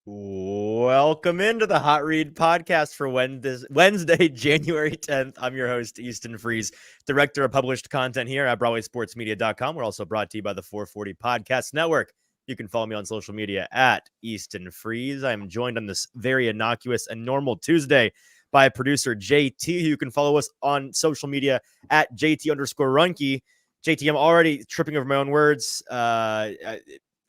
Welcome into the Hot Read podcast for Wednesday, January 10th. I'm your host, Easton Freeze, director of published content here at BroadwaySportsMedia.com. We're also brought to you by the 440 Podcast Network. You can follow me on social media at Easton Freeze. I am joined on this very innocuous and normal Tuesday by producer JT, who you can follow us on social media at JT_Ruhnke. JT, I'm already tripping over my own words.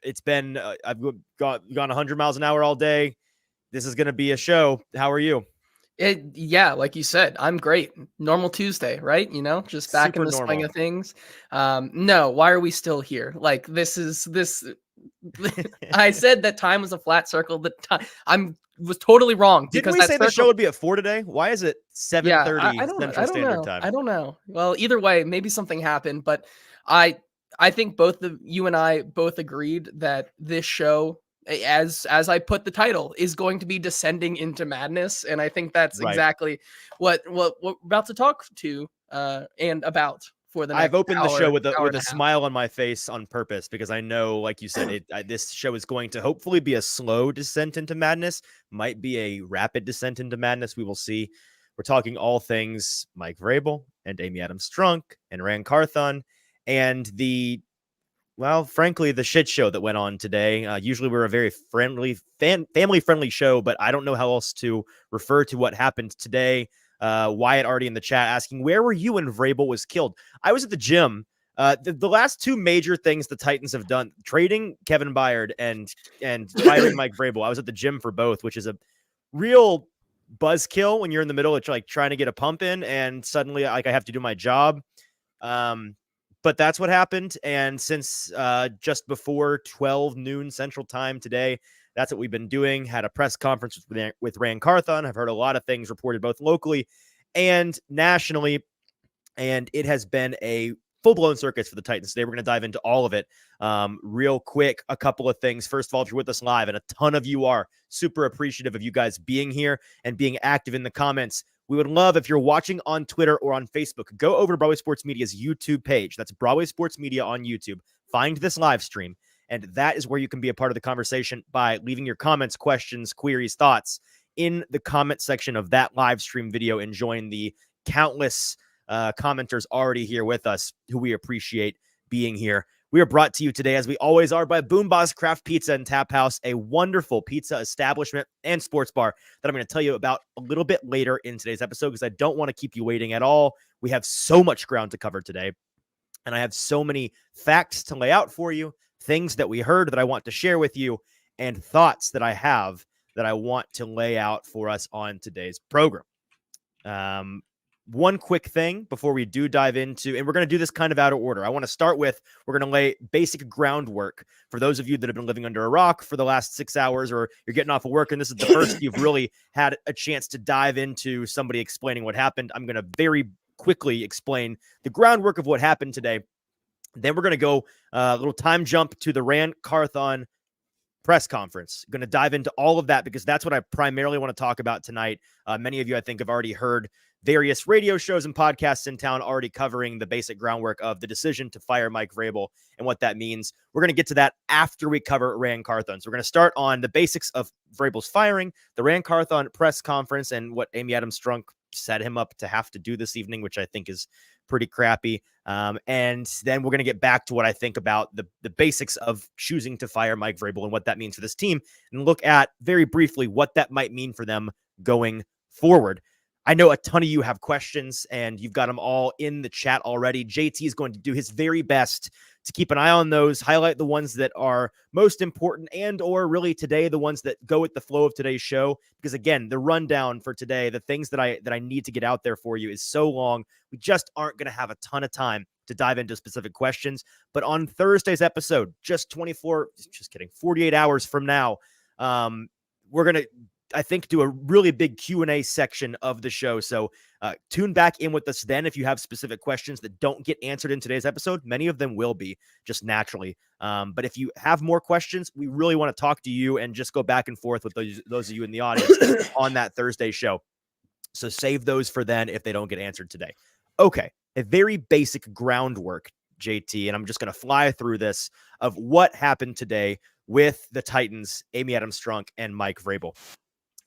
It's been I've gone 100 miles an hour all day. This is going to be a show. How are you? Yeah, like you said, I'm great. Normal Tuesday, right? Just back in Super the swing normal. of things. No, why are we still here? Like this. I said that time was a flat circle. Was totally wrong Didn't because we that say the show circle. would be at 4 today? Why is it Yeah, 7:30 Central I don't Standard know. Time? I don't know. Well, either way, maybe something happened, but I think you and I both agreed that this show, as I put the title, is going to be descending into madness, and I think that's Right. exactly what we're about to talk to and about for the I've next opened the show hour, with a hour and a half. smile on my face on purpose because I know, like you said, this show is going to hopefully be a slow descent into madness. Might be a rapid descent into madness. We will see. We're talking all things Mike Vrabel and Adams Strunk and Ran Carthon and frankly, the shit show that went on today. Usually we're a very friendly, family-friendly show, but I don't know how else to refer to what happened today. Wyatt already in the chat asking, where were you when Vrabel was killed? I was at the gym. The last two major things the Titans have done, trading Kevin Byard and firing Mike Vrabel. I was at the gym for both, which is a real buzzkill when you're in the middle of trying to get a pump in and suddenly I have to do my job. But that's what happened. And since just before 12 noon Central Time today, that's what we've been doing. Had a press conference with Ran Carthon. I've heard a lot of things reported both locally and nationally. And it has been a full-blown circus for the Titans today. We're going to dive into all of it real quick. A couple of things. First of all, if you're with us live, and a ton of you are, super appreciative of you guys being here and being active in the comments. We would love if you're watching on Twitter or on Facebook, go over to Broadway Sports Media's YouTube page. That's Broadway Sports Media on YouTube. Find this live stream, and that is where you can be a part of the conversation by leaving your comments, questions, queries, thoughts in the comment section of that live stream video and join the countless commenters already here with us who we appreciate being here. We are brought to you today, as we always are, by Boombas Craft Pizza and Tap House, a wonderful pizza establishment and sports bar that I'm going to tell you about a little bit later in today's episode because I don't want to keep you waiting at all. We have so much ground to cover today, and I have so many facts to lay out for you, things that we heard that I want to share with you, and thoughts that I have that I want to lay out for us on today's program. One quick thing before we do dive into, and we're going to do this kind of out of order. I want to start with, we're going to lay basic groundwork for those of you that have been living under a rock for the last 6 hours, or you're getting off of work and this is the first you've really had a chance to dive into somebody explaining what happened. I'm going to very quickly explain the groundwork of what happened today. Then we're going to go a little time jump to the Ran Carthon press conference. Going to dive into all of that because that's what I primarily want to talk about tonight. Many of you, I think, have already heard various radio shows and podcasts in town already covering the basic groundwork of the decision to fire Mike Vrabel and what that means. We're going to get to that after we cover Ran Carthon. So we're going to start on the basics of Vrabel's firing, the Ran Carthon press conference, and what Adams Strunk set him up to have to do this evening, which I think is pretty crappy. And then we're going to get back to what I think about the basics of choosing to fire Mike Vrabel and what that means for this team, and look at very briefly what that might mean for them going forward. I know a ton of you have questions and you've got them all in the chat already. JT is going to do his very best to keep an eye on those, highlight the ones that are most important and or really today, the ones that go with the flow of today's show. Because again, the rundown for today, the things that I need to get out there for you is so long. We just aren't going to have a ton of time to dive into specific questions. But on Thursday's episode, 48 hours from now, we're going to, I think, do a really big Q&A section of the show. So tune back in with us then if you have specific questions that don't get answered in today's episode. Many of them will be just naturally. But if you have more questions, we really want to talk to you and just go back and forth with those of you in the audience on that Thursday show. So save those for then if they don't get answered today. Okay, a very basic groundwork, JT, and I'm just going to fly through this of what happened today with the Titans, Amy Adams Strunk, and Mike Vrabel.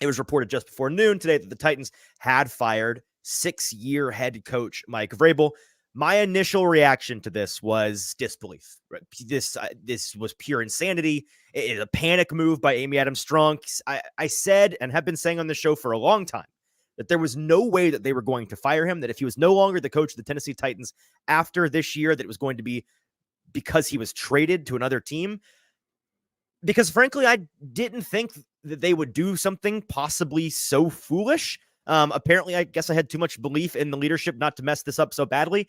It was reported just before noon today that the Titans had fired 6-year head coach Mike Vrabel. My initial reaction to this was disbelief. This was pure insanity. It is a panic move by Amy Adams Strunk. I said and have been saying on the show for a long time that there was no way that they were going to fire him, that if he was no longer the coach of the Tennessee Titans after this year, that it was going to be because he was traded to another team. Because frankly, I didn't think that they would do something possibly so foolish. Apparently, I guess I had too much belief in the leadership not to mess this up so badly,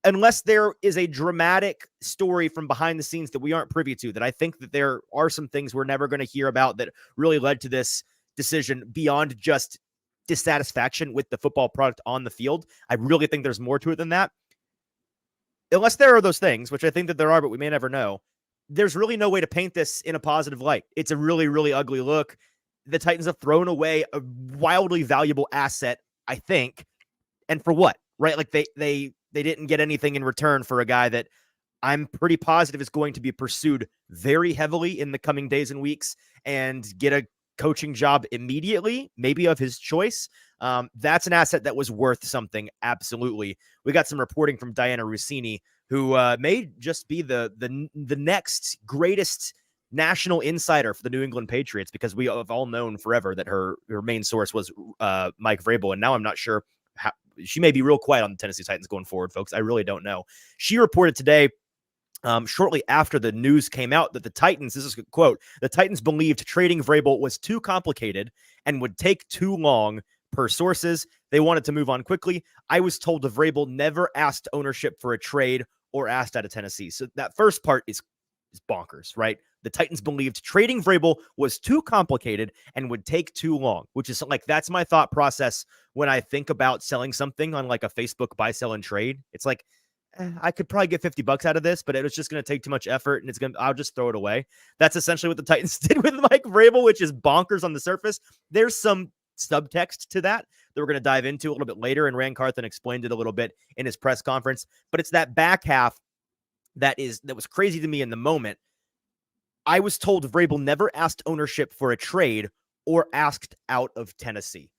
unless there is a dramatic story from behind the scenes that we aren't privy to, that I think that there are some things we're never going to hear about that really led to this decision beyond just dissatisfaction with the football product on the field. I really think there's more to it than that. Unless there are those things, which I think that there are, but we may never know, there's really no way to paint this in a positive light. It's a really, really ugly look. The Titans have thrown away a wildly valuable asset, I think. And for what? Right? Like they didn't get anything in return for a guy that I'm pretty positive is going to be pursued very heavily in the coming days and weeks and get a coaching job immediately, maybe of his choice. That's an asset that was worth something. Absolutely. We got some reporting from Diana Rossini, who may just be the next greatest national insider for the New England Patriots, because we have all known forever that her main source was Mike Vrabel. And now I'm not sure how she may be real quiet on the Tennessee Titans going forward, folks. I really don't know. She reported today, shortly after the news came out, that the Titans, this is a quote, the Titans believed trading Vrabel was too complicated and would take too long. Per sources, they wanted to move on quickly. I was told that Vrabel never asked ownership for a trade or asked out of Tennessee. So that first part is bonkers, right? The Titans believed trading Vrabel was too complicated and would take too long, which is like, that's my thought process when I think about selling something on like a Facebook buy, sell, and trade. It's like, I could probably get $50 out of this, but it was just going to take too much effort and I'll just throw it away. That's essentially what the Titans did with Mike Vrabel, which is bonkers on the surface. There's some subtext to that we're going to dive into a little bit later, and Rand Carthon explained it a little bit in his press conference, but it's that back half that was crazy to me in the moment. I was told Vrabel never asked ownership for a trade or asked out of Tennessee.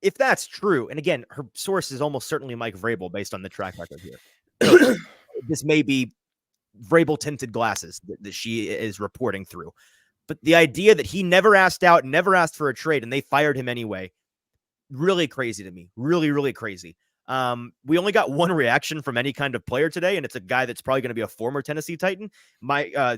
If that's true, and again, her source is almost certainly Mike Vrabel based on the track record here. So this may be Vrabel tinted glasses that she is reporting through. But the idea that he never asked out, never asked for a trade, and they fired him anyway, really crazy to me. Really, really crazy. We only got one reaction from any kind of player today, and it's a guy that's probably going to be a former Tennessee Titan.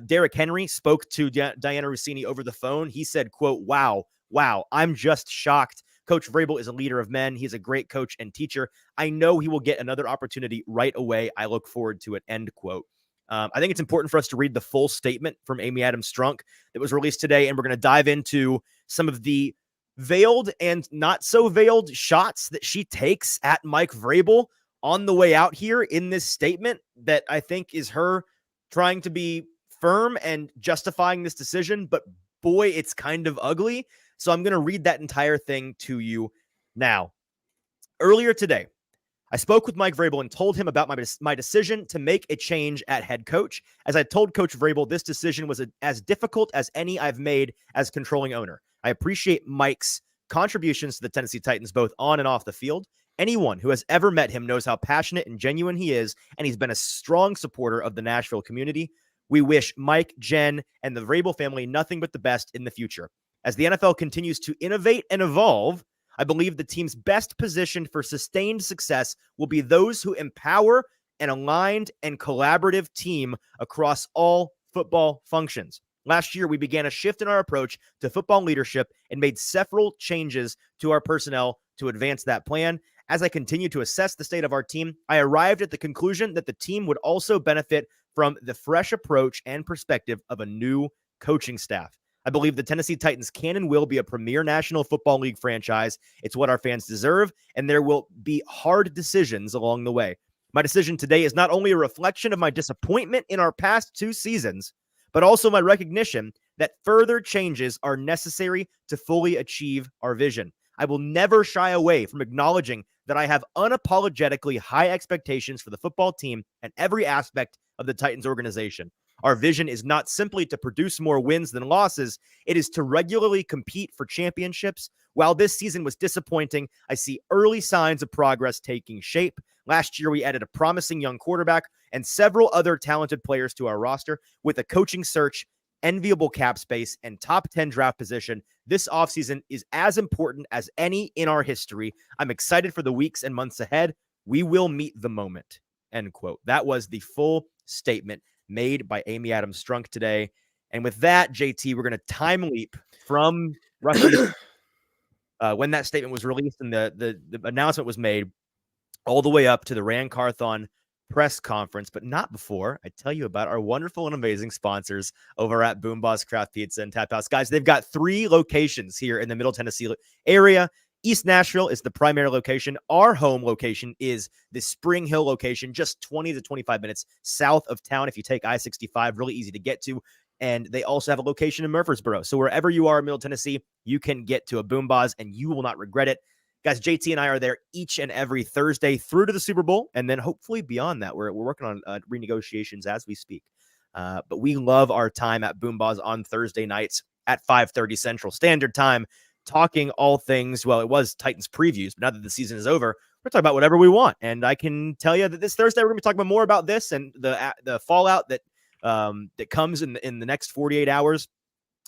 Derrick Henry spoke to Diana Rossini over the phone. He said, quote, wow, I'm just shocked. Coach Vrabel is a leader of men. He's a great coach and teacher. I know he will get another opportunity right away. I look forward to it, end quote. I think it's important for us to read the full statement from Amy Adams Strunk that was released today, and we're going to dive into some of the veiled and not so veiled shots that she takes at Mike Vrabel on the way out here in this statement that I think is her trying to be firm and justifying this decision, but boy, it's kind of ugly. So I'm going to read that entire thing to you now. Earlier today, I spoke with Mike Vrabel and told him about my decision to make a change at head coach. As I told Coach Vrabel, this decision was as difficult as any I've made as controlling owner. I appreciate Mike's contributions to the Tennessee Titans, both on and off the field. Anyone who has ever met him knows how passionate and genuine he is, and he's been a strong supporter of the Nashville community. We wish Mike, Jen, and the Vrabel family nothing but the best in the future. As the NFL continues to innovate and evolve, I believe the team's best positioned for sustained success will be those who empower an aligned and collaborative team across all football functions. Last year, we began a shift in our approach to football leadership and made several changes to our personnel to advance that plan. As I continue to assess the state of our team, I arrived at the conclusion that the team would also benefit from the fresh approach and perspective of a new coaching staff. I believe the Tennessee Titans can and will be a premier National Football League franchise. It's what our fans deserve, and there will be hard decisions along the way. My decision today is not only a reflection of my disappointment in our past 2 seasons, but also my recognition that further changes are necessary to fully achieve our vision. I will never shy away from acknowledging that I have unapologetically high expectations for the football team and every aspect of the Titans organization. Our vision is not simply to produce more wins than losses. It is to regularly compete for championships. While this season was disappointing, I see early signs of progress taking shape. Last year, we added a promising young quarterback and several other talented players to our roster. With a coaching search, enviable cap space, and top 10 draft position, this offseason is as important as any in our history. I'm excited for the weeks and months ahead. We will meet the moment. End quote. That was the full statement made by Amy Adams Strunk today. And with that, JT, we're going to time leap from roughly when that statement was released and the announcement was made all the way up to the Rand Carthon press conference, but not before I tell you about our wonderful and amazing sponsors over at Boombas Craft Pizza and Tap House. Guys, they've got 3 locations here in the Middle Tennessee area. East Nashville is the primary location. Our home location is the Spring Hill location, just 20 to 25 minutes south of town. If you take I-65, really easy to get to. And they also have a location in Murfreesboro. So wherever you are in Middle Tennessee, you can get to a Boombas and you will not regret it. Guys, JT and I are there each and every Thursday through to the Super Bowl, and then hopefully beyond that. We're working on renegotiations as we speak. But we love our time at Boombas on Thursday nights at 5:30 Central Standard Time, talking all things. Well, it was Titans previews, but now that the season is over, we're talking about whatever we want. And I can tell you that this Thursday we're going to be talking about more about this and the fallout that that comes in the next 48 hours.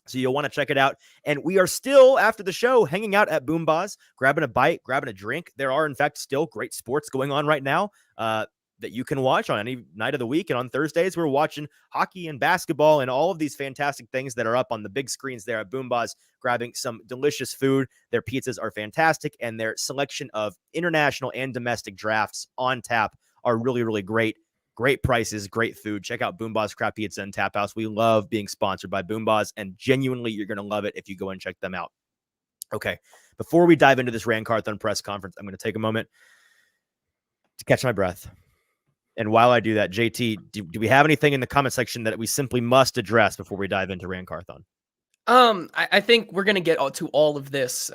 So you'll want to check it out. And we are still, after the show, hanging out at Boombas, grabbing a bite, grabbing a drink. There are, in fact, still great sports going on right now that you can watch on any night of the week. And on Thursdays, we're watching hockey and basketball and all of these fantastic things that are up on the big screens there at Boombas, grabbing some delicious food. Their pizzas are fantastic, and their selection of international and domestic drafts on tap are really, really great. Great prices, great food. Check out Boombas Craft Pizza and Tap House. We love being sponsored by Boombas, and genuinely, you're going to love it if you go and check them out. Okay, before we dive into this Rand Carthon press conference, I'm going to take a moment to catch my breath. And while I do that, JT, do we have anything in the comment section that we simply must address before we dive into Rand Carthon? I think we're going to get to all of this,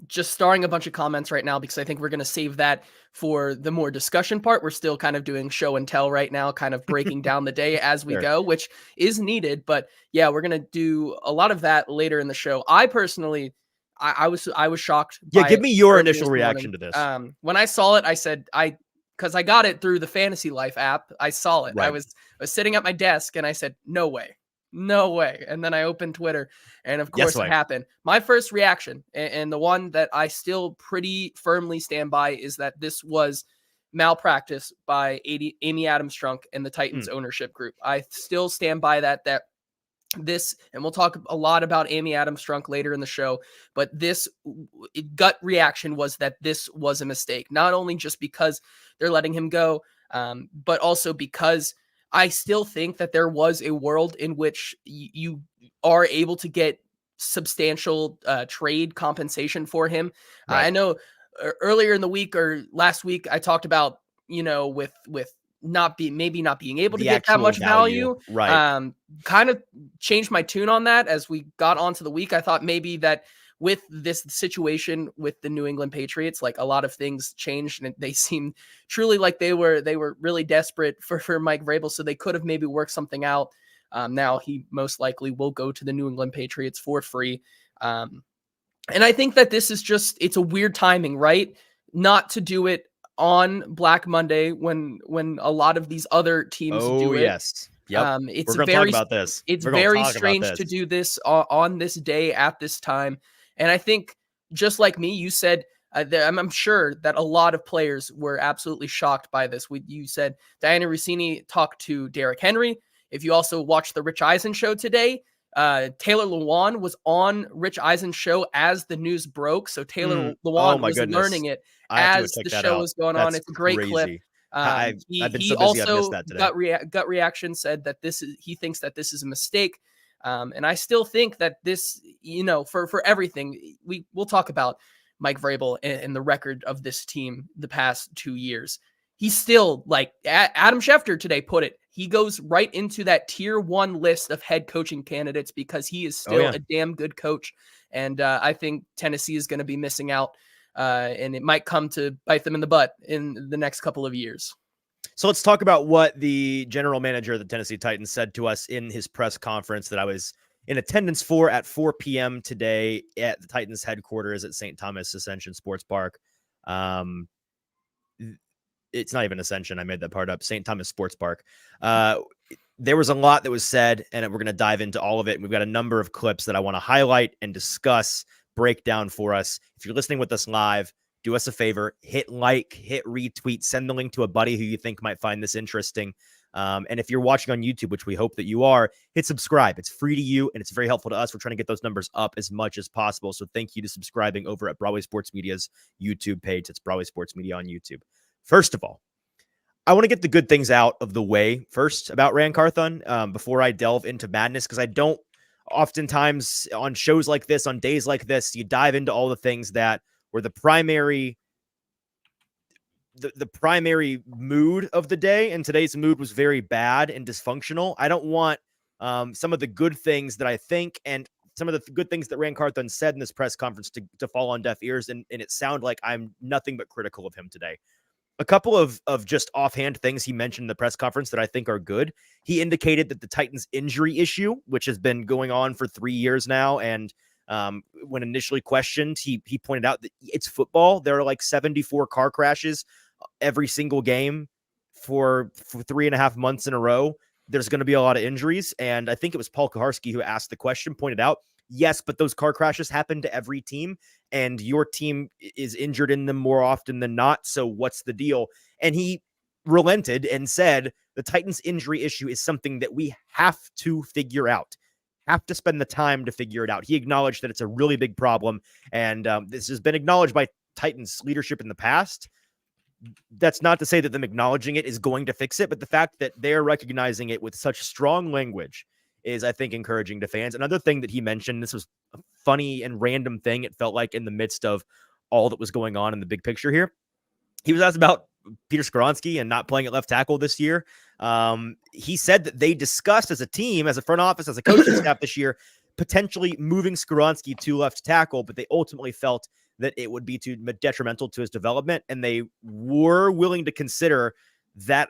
just starring a bunch of comments right now, because I think we're going to save that for the more discussion part. We're still kind of doing show and tell right now, kind of breaking down the day as we go, which is needed. But yeah, we're going to do a lot of that later in the show. I personally, I was shocked. Yeah. Give me your initial reaction to this. When I saw it, I said, because I got it through the Fantasy Life app. I saw it. Right. I was sitting at my desk and I said, no way. And then I opened Twitter and of course it happened. My first reaction, and the one that I still pretty firmly stand by, is that this was malpractice by Amy Adams Strunk and the Titans ownership group. I still stand by that this, and we'll talk a lot about Amy Adams Strunk later in the show, but this gut reaction was that this was a mistake, not only just because they're letting him go, but also because I still think that there was a world in which you are able to get substantial trade compensation for him. Right. I know earlier in the week or last week, I talked about, with maybe not being able to get that much value. Right. Kind of changed my tune on that as we got onto the week. I thought maybe that with this situation with the New England Patriots, like a lot of things changed and they seemed truly like they were really desperate for Mike Vrabel. So they could have maybe worked something out. Now he most likely will go to the New England Patriots for free. And I think that this is it's a weird timing, right? Not to do it on Black Monday when a lot of these other teams do it. Yes. Yep. It's We're going to talk about this. It's very strange to do this on this day at this time. And I think, just like me, you said, I'm sure that a lot of players were absolutely shocked by this. You said Diana Rossini talked to Derrick Henry. If you also watched the Rich Eisen show today, Taylor Lewan was on Rich Eisen's show as the news broke. So Taylor Lewan was learning it as the show was going on. It's a great clip. I've been so busy, also I missed that today. gut reaction said that he thinks that this is a mistake. And I still think that this, for everything, we'll talk about Mike Vrabel and the record of this team the past 2 years. He's still, like Adam Schefter today put it, he goes right into that tier 1 list of head coaching candidates because he is still a damn good coach. And I think Tennessee is going to be missing out, and it might come to bite them in the butt in the next couple of years. So let's talk about what the general manager of the Tennessee Titans said to us in his press conference that I was in attendance for at 4 p.m. today at the Titans headquarters at St. Thomas Ascension Sports Park. It's not even Ascension. I made that part up. St. Thomas Sports Park. There was a lot that was said, and we're going to dive into all of it. We've got a number of clips that I want to highlight and discuss, break down for us. If you're listening with us live, do us a favor, hit like, hit retweet, send the link to a buddy who you think might find this interesting. And if you're watching on YouTube, which we hope that you are, hit subscribe. It's free to you, and it's very helpful to us. We're trying to get those numbers up as much as possible. So thank you to subscribing over at Broadway Sports Media's YouTube page. It's Broadway Sports Media on YouTube. First of all, I want to get the good things out of the way first about Ran Carthon before I delve into madness, because I don't oftentimes on shows like this, on days like this, you dive into all the things that were the primary mood of the day, and today's mood was very bad and dysfunctional. I don't want some of the good things that I think and some of the good things that Ran Carthon said in this press conference to fall on deaf ears, and it sound like I'm nothing but critical of him today. A couple of just offhand things he mentioned in the press conference that I think are good. He indicated that the Titans injury issue, which has been going on for 3 years now, and when initially questioned, he pointed out that it's football. There are like 74 car crashes every single game for 3.5 months in a row. There's going to be a lot of injuries. And I think it was Paul Kuharski who asked the question, pointed out, yes, but those car crashes happen to every team, and your team is injured in them more often than not. So what's the deal? And he relented and said the Titans injury issue is something that we have to figure out. Have to spend the time to figure it out. He acknowledged that it's a really big problem, and this has been acknowledged by Titans leadership in the past. That's not to say that them acknowledging it is going to fix it, but the fact that they're recognizing it with such strong language is, I think, encouraging to fans. Another thing that he mentioned, this was a funny and random thing, it felt like in the midst of all that was going on in the big picture here. He was asked about Peter Skoronski and not playing at left tackle this year. He said that they discussed as a team, as a front office, as a coaching staff this year, potentially moving Skoronski to left tackle, but they ultimately felt that it would be too detrimental to his development, and they were willing to consider that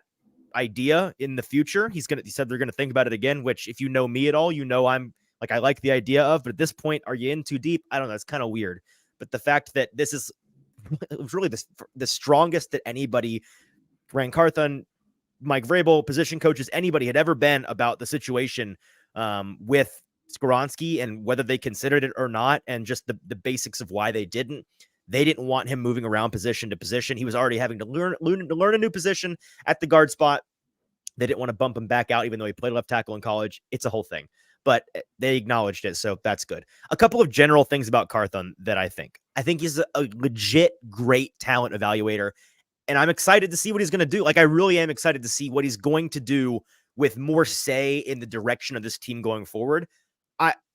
idea in the future. He said they're going to think about it again, which if you know me at all, you know I'm like, I like the idea of, but at this point, are you in too deep? I don't know. It's kind of weird. But the fact that this is it was really the strongest that anybody, Ran Carthon, Mike Vrabel, position coaches, anybody had ever been about the situation with Skoronski and whether they considered it or not, and just the basics of why they didn't. They didn't want him moving around position to position. He was already having to learn a new position at the guard spot. They didn't want to bump him back out, even though he played left tackle in college. It's a whole thing, but they acknowledged it, so that's good. A couple of general things about Carthon that I think he's a legit great talent evaluator, and I'm excited to see what he's going to do. Like, I really am excited to see what he's going to do with more say in the direction of this team going forward.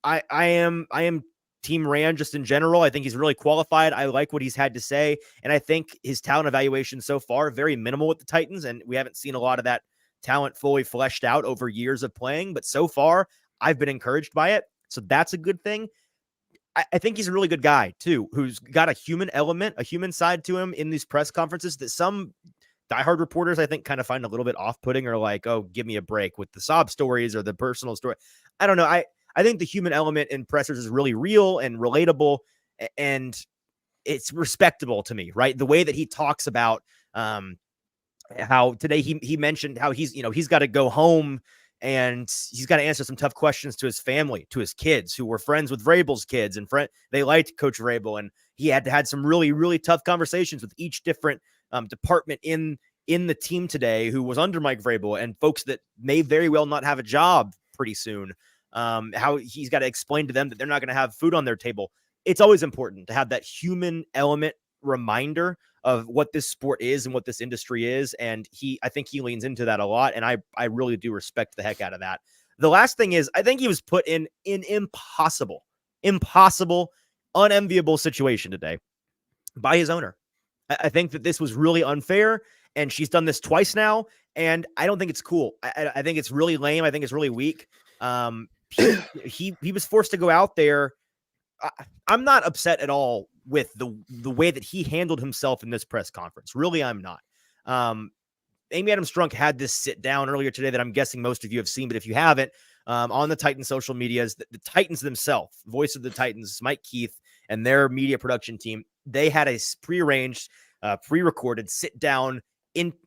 I am Team Ran just in general. I think he's really qualified. I like what he's had to say, and I think his talent evaluation so far very minimal with the Titans, and we haven't seen a lot of that talent fully fleshed out over years of playing, but so far I've been encouraged by it. So that's a good thing. I think he's a really good guy too, who's got a human element, a human side to him in these press conferences that some diehard reporters, I think, kind of find a little bit off-putting, or like, oh, give me a break with the sob stories or the personal story. I don't know. I think the human element in pressers is really real and relatable, and it's respectable to me, right? The way that he talks about how today he mentioned how he's got to go home and he's got to answer some tough questions to his family, to his kids who were friends with Vrabel's kids, and they liked Coach Vrabel, and he had some really, really tough conversations with each different department in the team today who was under Mike Vrabel, and folks that may very well not have a job pretty soon. How he's got to explain to them that they're not going to have food on their table. It's always important to have that human element reminder of what this sport is and what this industry is. And I think he leans into that a lot. And I really do respect the heck out of that. The last thing is, I think he was put in an impossible, unenviable situation today by his owner. I think that this was really unfair, and she's done this twice now. And I don't think it's cool. I think it's really lame. I think it's really weak. He was forced to go out there. I'm not upset at all with the way that he handled himself in this press conference. Really, I'm not. Amy Adams Strunk had this sit down earlier today that I'm guessing most of you have seen, but if you haven't, on the Titans social medias, the Titans themselves, voice of the Titans, Mike Keith, and their media production team, they had a prearranged, pre-recorded sit down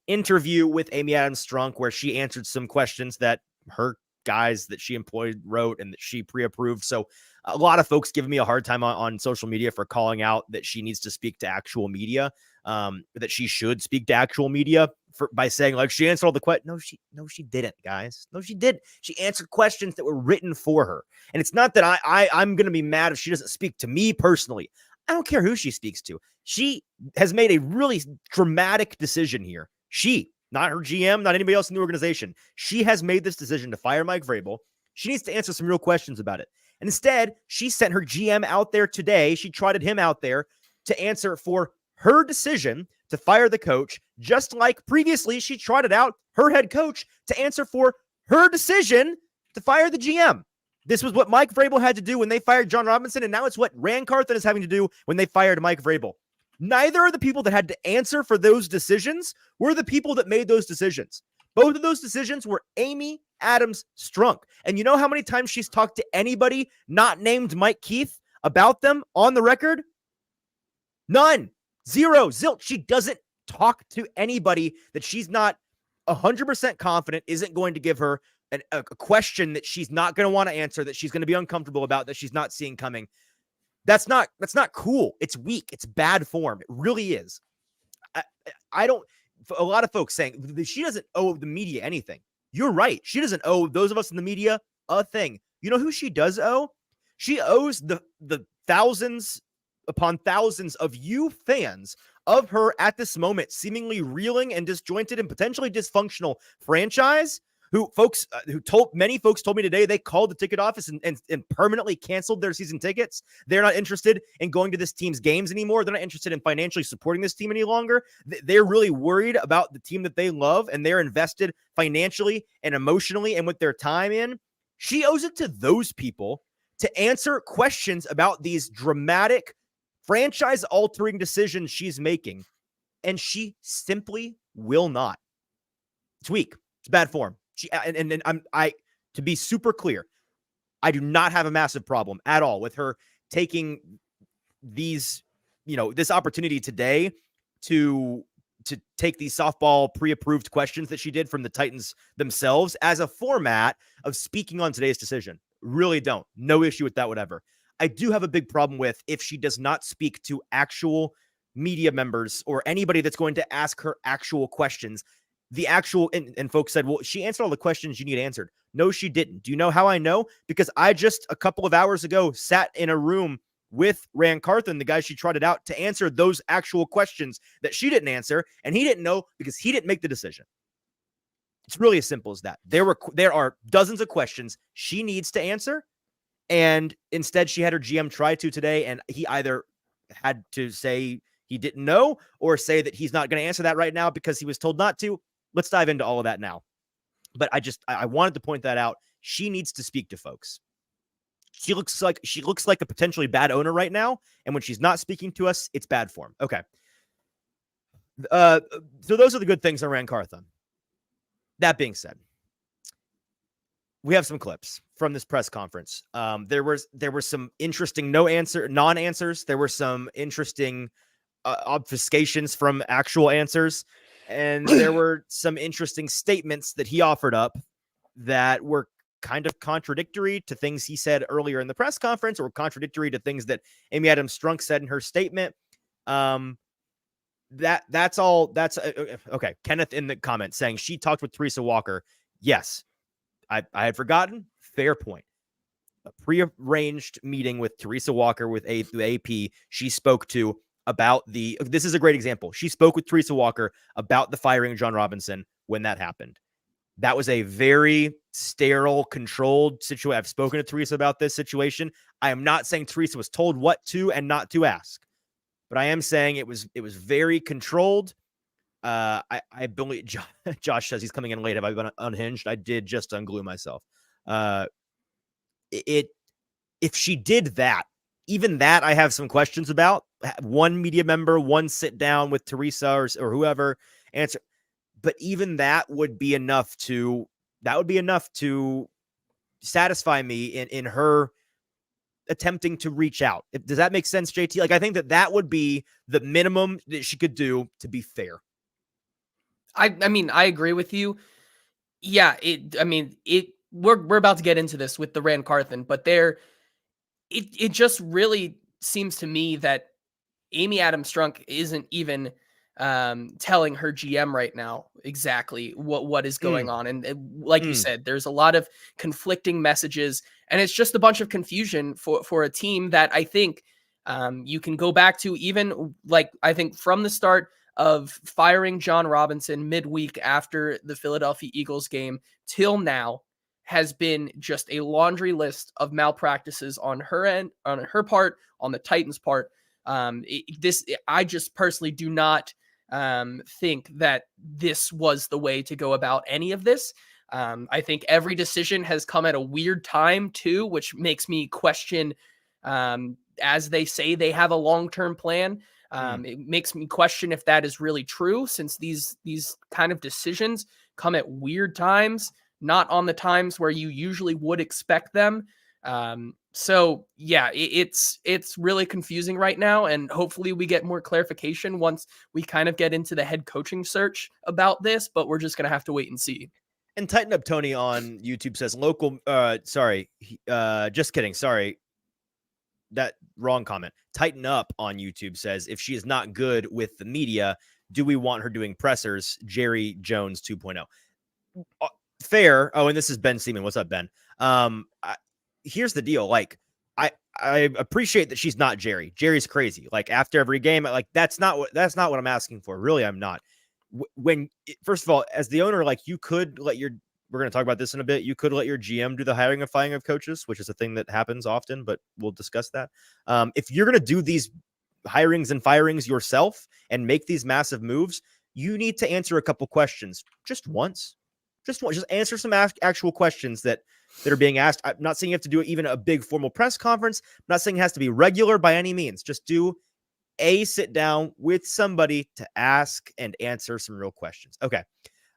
interview with Amy Adams Strunk where she answered some questions that her guys that she employed wrote and that she pre-approved. So a lot of folks giving me a hard time on social media for calling out that she needs to speak to actual media, that she should speak to actual media by saying like she answered all the questions. No, she didn't, guys. No, she didn't. She answered questions that were written for her. And it's not that I'm going to be mad if she doesn't speak to me personally. I don't care who she speaks to. She has made a really dramatic decision here. She, not her GM, not anybody else in the organization. She has made this decision to fire Mike Vrabel. She needs to answer some real questions about it. And instead, she sent her GM out there today. She trotted him out there to answer for her decision to fire the coach, just like previously she trotted out her head coach to answer for her decision to fire the GM. This was what Mike Vrabel had to do when they fired John Robinson, and now it's what Ran Carthon is having to do when they fired Mike Vrabel. Neither of the people that had to answer for those decisions were the people that made those decisions. Both of those decisions were Amy Adams Strunk. And you know how many times she's talked to anybody not named Mike Keith about them on the record? None. Zero. Zilch. She doesn't talk to anybody that she's not 100% confident isn't going to give her a question that she's not going to want to answer, that she's going to be uncomfortable about, that she's not seeing coming. That's not cool. It's weak. It's bad form. It really is. I don't, a lot of folks saying she doesn't owe the media anything. You're right. She doesn't owe those of us in the media a thing. You know who she does owe? She owes the thousands upon thousands of you fans of her at this moment, seemingly reeling and disjointed and potentially dysfunctional franchise. Many folks told me today they called the ticket office and permanently canceled their season tickets. They're not interested in going to this team's games anymore. They're not interested in financially supporting this team any longer. They're really worried about the team that they love, and they're invested financially and emotionally and with their time in. She owes it to those people to answer questions about these dramatic franchise-altering decisions she's making, and she simply will not. It's weak. It's bad form. To be super clear, I do not have a massive problem at all with her taking this opportunity today to take these softball pre-approved questions that she did from the Titans themselves as a format of speaking on today's decision. Really don't. No issue with that, whatever. I do have a big problem with if she does not speak to actual media members or anybody that's going to ask her actual questions. And folks said, well, she answered all the questions you need answered. No, she didn't. Do you know how I know? Because I just a couple of hours ago sat in a room with Ran Carthon, the guy she trotted out, to answer those actual questions that she didn't answer, and he didn't know because he didn't make the decision. It's really as simple as that. There are dozens of questions she needs to answer, and instead she had her GM try to today, and he either had to say he didn't know or say that he's not going to answer that right now because he was told not to. Let's dive into all of that now. But I wanted to point that out. She needs to speak to folks. She looks like a potentially bad owner right now. And when she's not speaking to us, it's bad form. Okay. So those are the good things around Carthon. That being said, we have some clips from this press conference. There were some interesting non-answers. There were some interesting obfuscations from actual answers. And there were some interesting statements that he offered up that were kind of contradictory to things he said earlier in the press conference, or contradictory to things that Amy Adams Strunk said in her statement. That's all. That's okay. Kenneth in the comments saying she talked with Teresa Walker. Yes, I had forgotten. Fair point. A prearranged meeting with Teresa Walker with AP. She spoke to about this is a great example. She spoke with Teresa Walker about the firing of John Robinson when that happened. That was a very sterile, controlled situation. I've spoken to Teresa about this situation. I am not saying Teresa was told what to and not to ask, but I am saying it was very controlled. I believe Josh says he's coming in late. Have I been unhinged? I did just unglue myself. If she did that, even that I have some questions about. One media member, one sit down with Teresa or whoever answer. but even that would be enough to satisfy me in her attempting to reach out. Does that make sense, JT? Like, I think that would be the minimum that she could do to be fair. I mean, I agree with you. Yeah, we're about to get into this with the Rand Carthon, but it just really seems to me that Amy Adams Strunk isn't even telling her GM right now exactly what is going on. And like you said, there's a lot of conflicting messages, and it's just a bunch of confusion for a team that I think you can go back to, even like, I think from the start of firing John Robinson midweek after the Philadelphia Eagles game till now has been just a laundry list of malpractices on her end, on her part, on the Titans' part. I just personally do not think that this was the way to go about any of this. I think every decision has come at a weird time too, which makes me question, as they say they have a long-term plan. It makes me question if that is really true, since these kind of decisions come at weird times, not on the times where you usually would expect them. So yeah, it's really confusing right now, and hopefully we get more clarification once we kind of get into the head coaching search about this, but we're just going to have to wait and see. And Tighten Up Tony on YouTube says just kidding. Sorry. That wrong comment. Tighten Up on YouTube says, if she is not good with the media, do we want her doing pressers? Jerry Jones 2.0. Fair. Oh, and this is Ben Seaman. What's up, Ben? Here's the deal. Like, I appreciate that she's not Jerry. Jerry's crazy. Like, after every game, like, that's not what I'm asking for. Really, I'm not. First of all, as the owner, like, you could let we're going to talk about this in a bit. You could let your GM do the hiring and firing of coaches, which is a thing that happens often, but we'll discuss that. If you're going to do these hirings and firings yourself and make these massive moves, you need to answer a couple questions just once. Just answer some actual questions that are being asked. I'm not saying you have to do even a big formal press conference. I'm not saying it has to be regular by any means. Just do a sit down with somebody to ask and answer some real questions. Okay.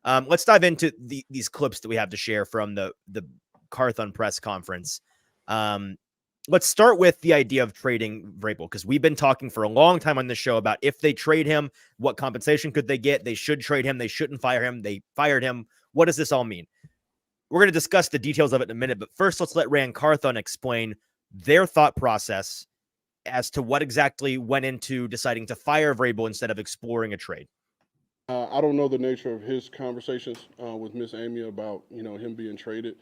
Let's dive into these clips that we have to share from the Carthon Press Conference. Let's start with the idea of trading Vrabel, because we've been talking for a long time on this show about if they trade him, what compensation could they get? They should trade him. They shouldn't fire him. They fired him. What does this all mean? We're going to discuss the details of it in a minute, but first let's let Rand Carthon explain their thought process as to what exactly went into deciding to fire Vrabel instead of exploring a trade. I don't know the nature of his conversations with Miss Amy about him being traded.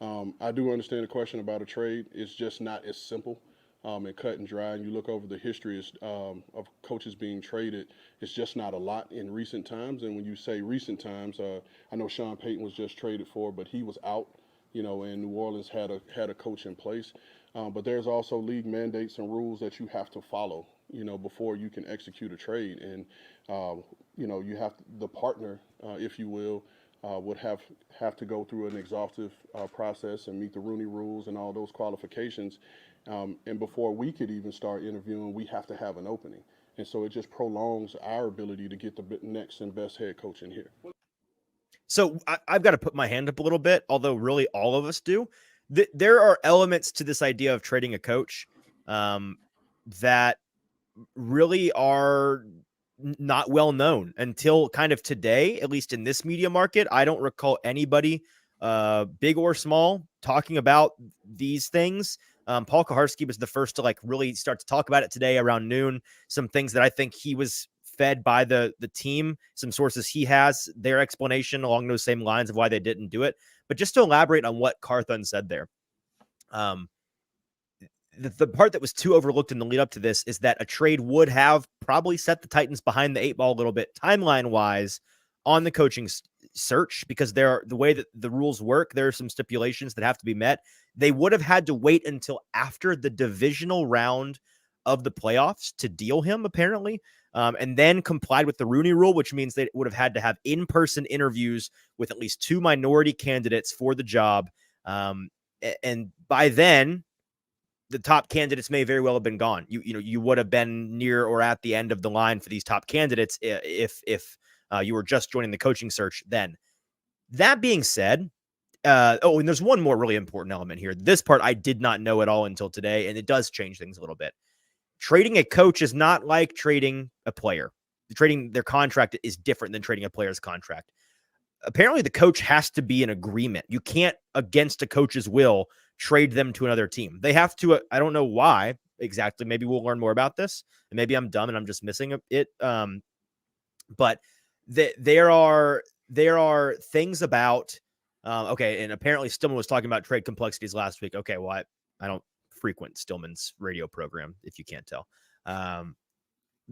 I do understand the question about a trade. It's just not as simple and cut and dry. And you look over the history of coaches being traded, it's just not a lot in recent times. And when you say recent times, I know Sean Payton was just traded for, but he was out. And New Orleans had a coach in place. But there's also league mandates and rules that you have to follow, before you can execute a trade. And you have the partner, if you will, would have to go through an exhaustive process and meet the Rooney rules and all those qualifications. And before we could even start interviewing, we have to have an opening. And so it just prolongs our ability to get the next and best head coach in here. So I've got to put my hand up a little bit, although really all of us do. There are elements to this idea of trading a coach that really are not well known until kind of today, at least in this media market. I don't recall anybody, big or small, talking about these things. Paul Kaharski was the first to really start to talk about it today around noon. Some things that I think he was fed by the team, some sources he has, their explanation along those same lines of why they didn't do it. But just to elaborate on what Carthon said there, the part that was too overlooked in the lead up to this is that a trade would have probably set the Titans behind the 8 ball a little bit timeline wise on the coaching search, because the way that the rules work, there are some stipulations that have to be met. They would have had to wait until after the divisional round of the playoffs to deal him, apparently, and then complied with the Rooney rule, which means they would have had to have in-person interviews with at least 2 minority candidates for the job. And by then, the top candidates may very well have been gone. You would have been near or at the end of the line for these top candidates if You were just joining the coaching search then. That being said, and there's one more really important element here. This part I did not know at all until today, and it does change things a little bit. Trading a coach is not like trading a player. Trading their contract is different than trading a player's contract. Apparently, the coach has to be in agreement. You can't, against a coach's will, trade them to another team. They have to. I don't know why exactly. Maybe we'll learn more about this. And maybe I'm dumb and I'm just missing it. But there are things about. Okay, and apparently Stillman was talking about trade complexities last week. Okay, well, I don't frequent Stillman's radio program, if you can't tell.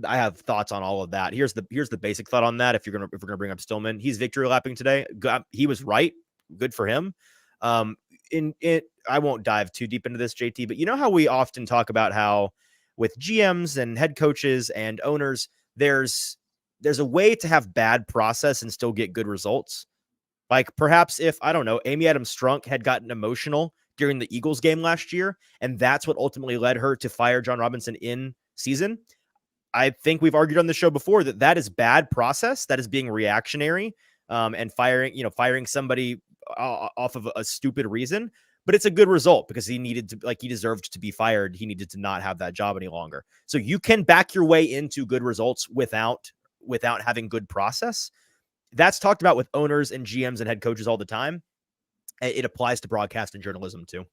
I have thoughts on all of that. Here's the basic thought on that. If we're gonna bring up Stillman, he's victory lapping today. He was right. Good for him. I won't dive too deep into this, JT, but you know how we often talk about how with GMs and head coaches and owners, there's a way to have bad process and still get good results. Like perhaps if, I don't know, Amy Adams Strunk had gotten emotional during the Eagles game last year, and that's what ultimately led her to fire John Robinson in season. I think we've argued on the show before that is bad process. That is being reactionary and firing somebody off of a stupid reason. But it's a good result because he deserved to be fired. He needed to not have that job any longer. So you can back your way into good results without having good process. That's talked about with owners and GMs and head coaches all the time. It applies to broadcast and journalism too.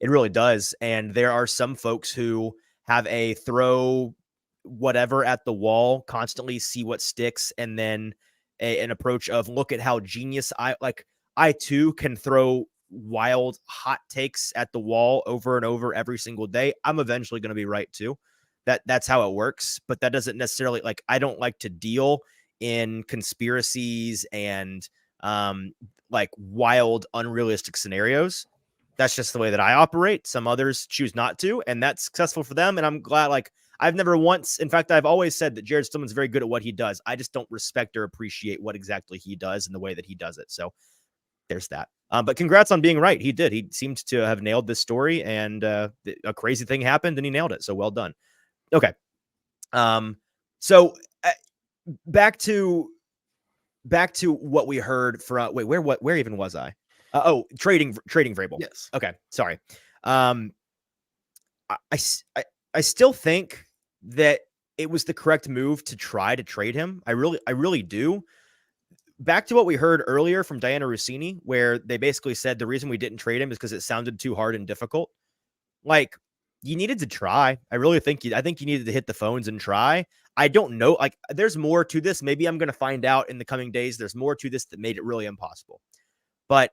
It really does. And there are some folks who have a throw whatever at the wall, constantly see what sticks, and then an approach of look at how genius I too can throw wild hot takes at the wall over and over every single day. I'm eventually going to be right too. That's how it works, but that doesn't necessarily I don't like to deal in conspiracies and wild, unrealistic scenarios. That's just the way that I operate. Some others choose not to, and that's successful for them. And I'm glad, I've never once, in fact, I've always said that Jared Stillman's very good at what he does. I just don't respect or appreciate what exactly he does and the way that he does it. So there's that. But congrats on being right. He did. He seemed to have nailed this story, and a crazy thing happened and he nailed it. So well done. Okay. So back to what we heard from, where even was I? Trading Vrabel. Yes. Okay. Sorry. I still think that it was the correct move to try to trade him. I really do. Back to what we heard earlier from Diana Rossini, where they basically said the reason we didn't trade him is because it sounded too hard and difficult. You needed to try. I think you needed to hit the phones and try. I don't know. There's more to this. Maybe I'm going to find out in the coming days. There's more to this that made it really impossible. But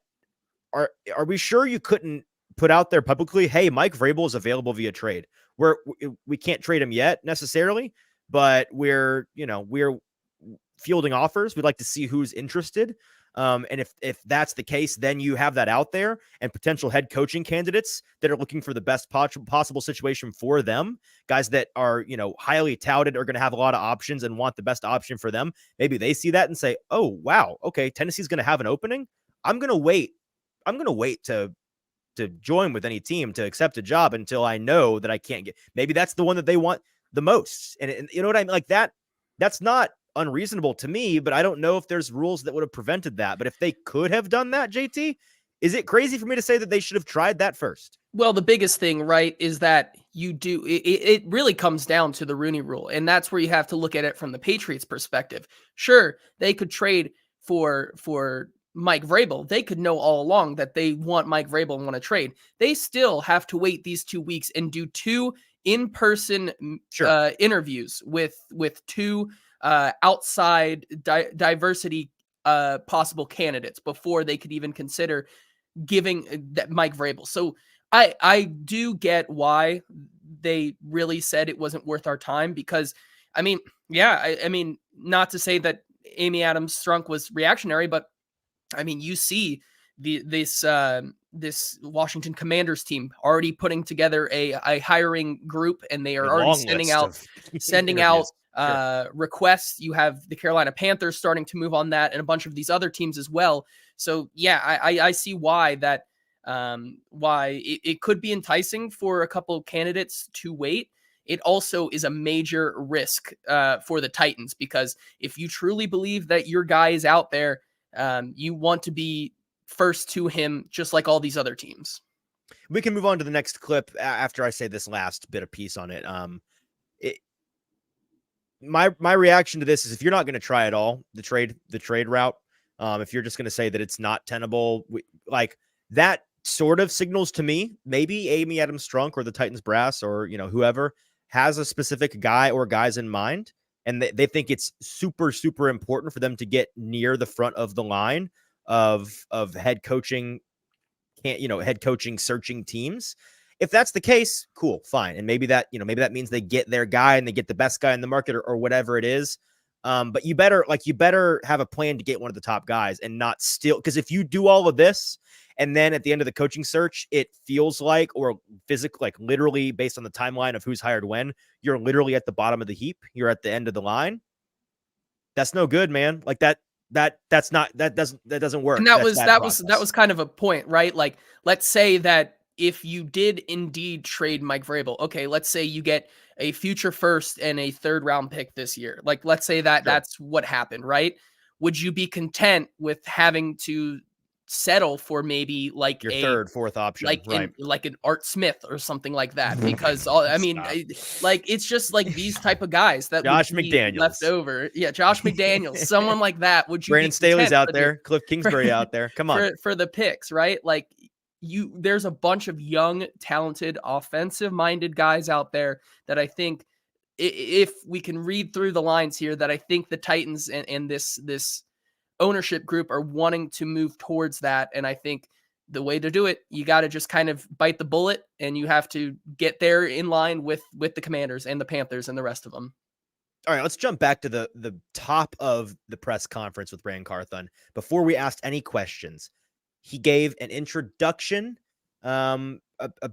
are we sure you couldn't put out there publicly, hey, Mike Vrabel is available via trade? We can't trade him yet necessarily, but we're fielding offers. We'd like to see who's interested. And if that's the case, then you have that out there, and potential head coaching candidates that are looking for the best possible situation for them, guys that are, highly touted, are going to have a lot of options and want the best option for them. Maybe they see that and say, oh, wow, okay, Tennessee's going to have an opening. I'm going to wait to join with any team, to accept a job until I know that I can't get, maybe that's the one that they want the most. And you know what I mean? That's not unreasonable to me, but I don't know if there's rules that would have prevented that. But if they could have done that, JT, is it crazy for me to say that they should have tried that first? Well, the biggest thing, right, is that it really comes down to the Rooney Rule. And that's where you have to look at it from the Patriots perspective. Sure, they could trade for Mike Vrabel. They could know all along that they want Mike Vrabel and want to trade. They still have to wait these 2 weeks and do 2 in-person interviews with 2 outside diversity possible candidates before they could even consider giving that Mike Vrabel. So I do get why they really said it wasn't worth our time, because I mean, not to say that Amy Adams Strunk was reactionary, but I mean, you see this Washington Commanders team already putting together a hiring group, and they are already sending out requests. You have the Carolina Panthers starting to move on that, and a bunch of these other teams as well. So yeah, I see why it could be enticing for a couple of candidates to wait. it also is a major risk for the Titans, because if you truly believe that your guy is out there, you want to be first to him, just like all these other teams. We can move on to the next clip after I say this last bit of piece on it. My reaction to this is, if you're not going to try at all the trade route, if you're just going to say that it's not tenable, like that sort of signals to me maybe Adams Strunk or the Titans brass, or whoever has a specific guy or guys in mind, and they think it's super, super important for them to get near the front of the line of head coaching searching teams. If that's the case, cool, fine. And maybe that means they get their guy and they get the best guy in the market, or whatever it is. But you better have a plan to get one of the top guys and not steal. Because if you do all of this and then at the end of the coaching search, it feels like, or physically, like literally based on the timeline of who's hired when, you're literally at the bottom of the heap. You're at the end of the line. That's no good, man. Like that doesn't work. And that was kind of a point, right? Like, let's say that if you did indeed trade Mike Vrabel, okay, let's say you get a future first and a 3rd round pick this year. Like, let's say that that's what happened, right? Would you be content with having to settle for maybe like your 3rd, 4th option, like an Art Smith or something like that? Because it's just like these type of guys that Josh would be McDaniels left over. Yeah, Josh McDaniels, someone like that. Would you? Brandon Staley's out there, Cliff Kingsbury out there. Come on, for the picks, right? Like, there's a bunch of young, talented, offensive-minded guys out there that I think, if we can read through the lines here, that I think the Titans and this ownership group are wanting to move towards that. And I think the way to do it, you got to just kind of bite the bullet, and you have to get there in line with the Commanders and the Panthers and the rest of them. All right, let's jump back to the top of the press conference with Ran Carthon. Before we asked any questions, he gave an introduction, a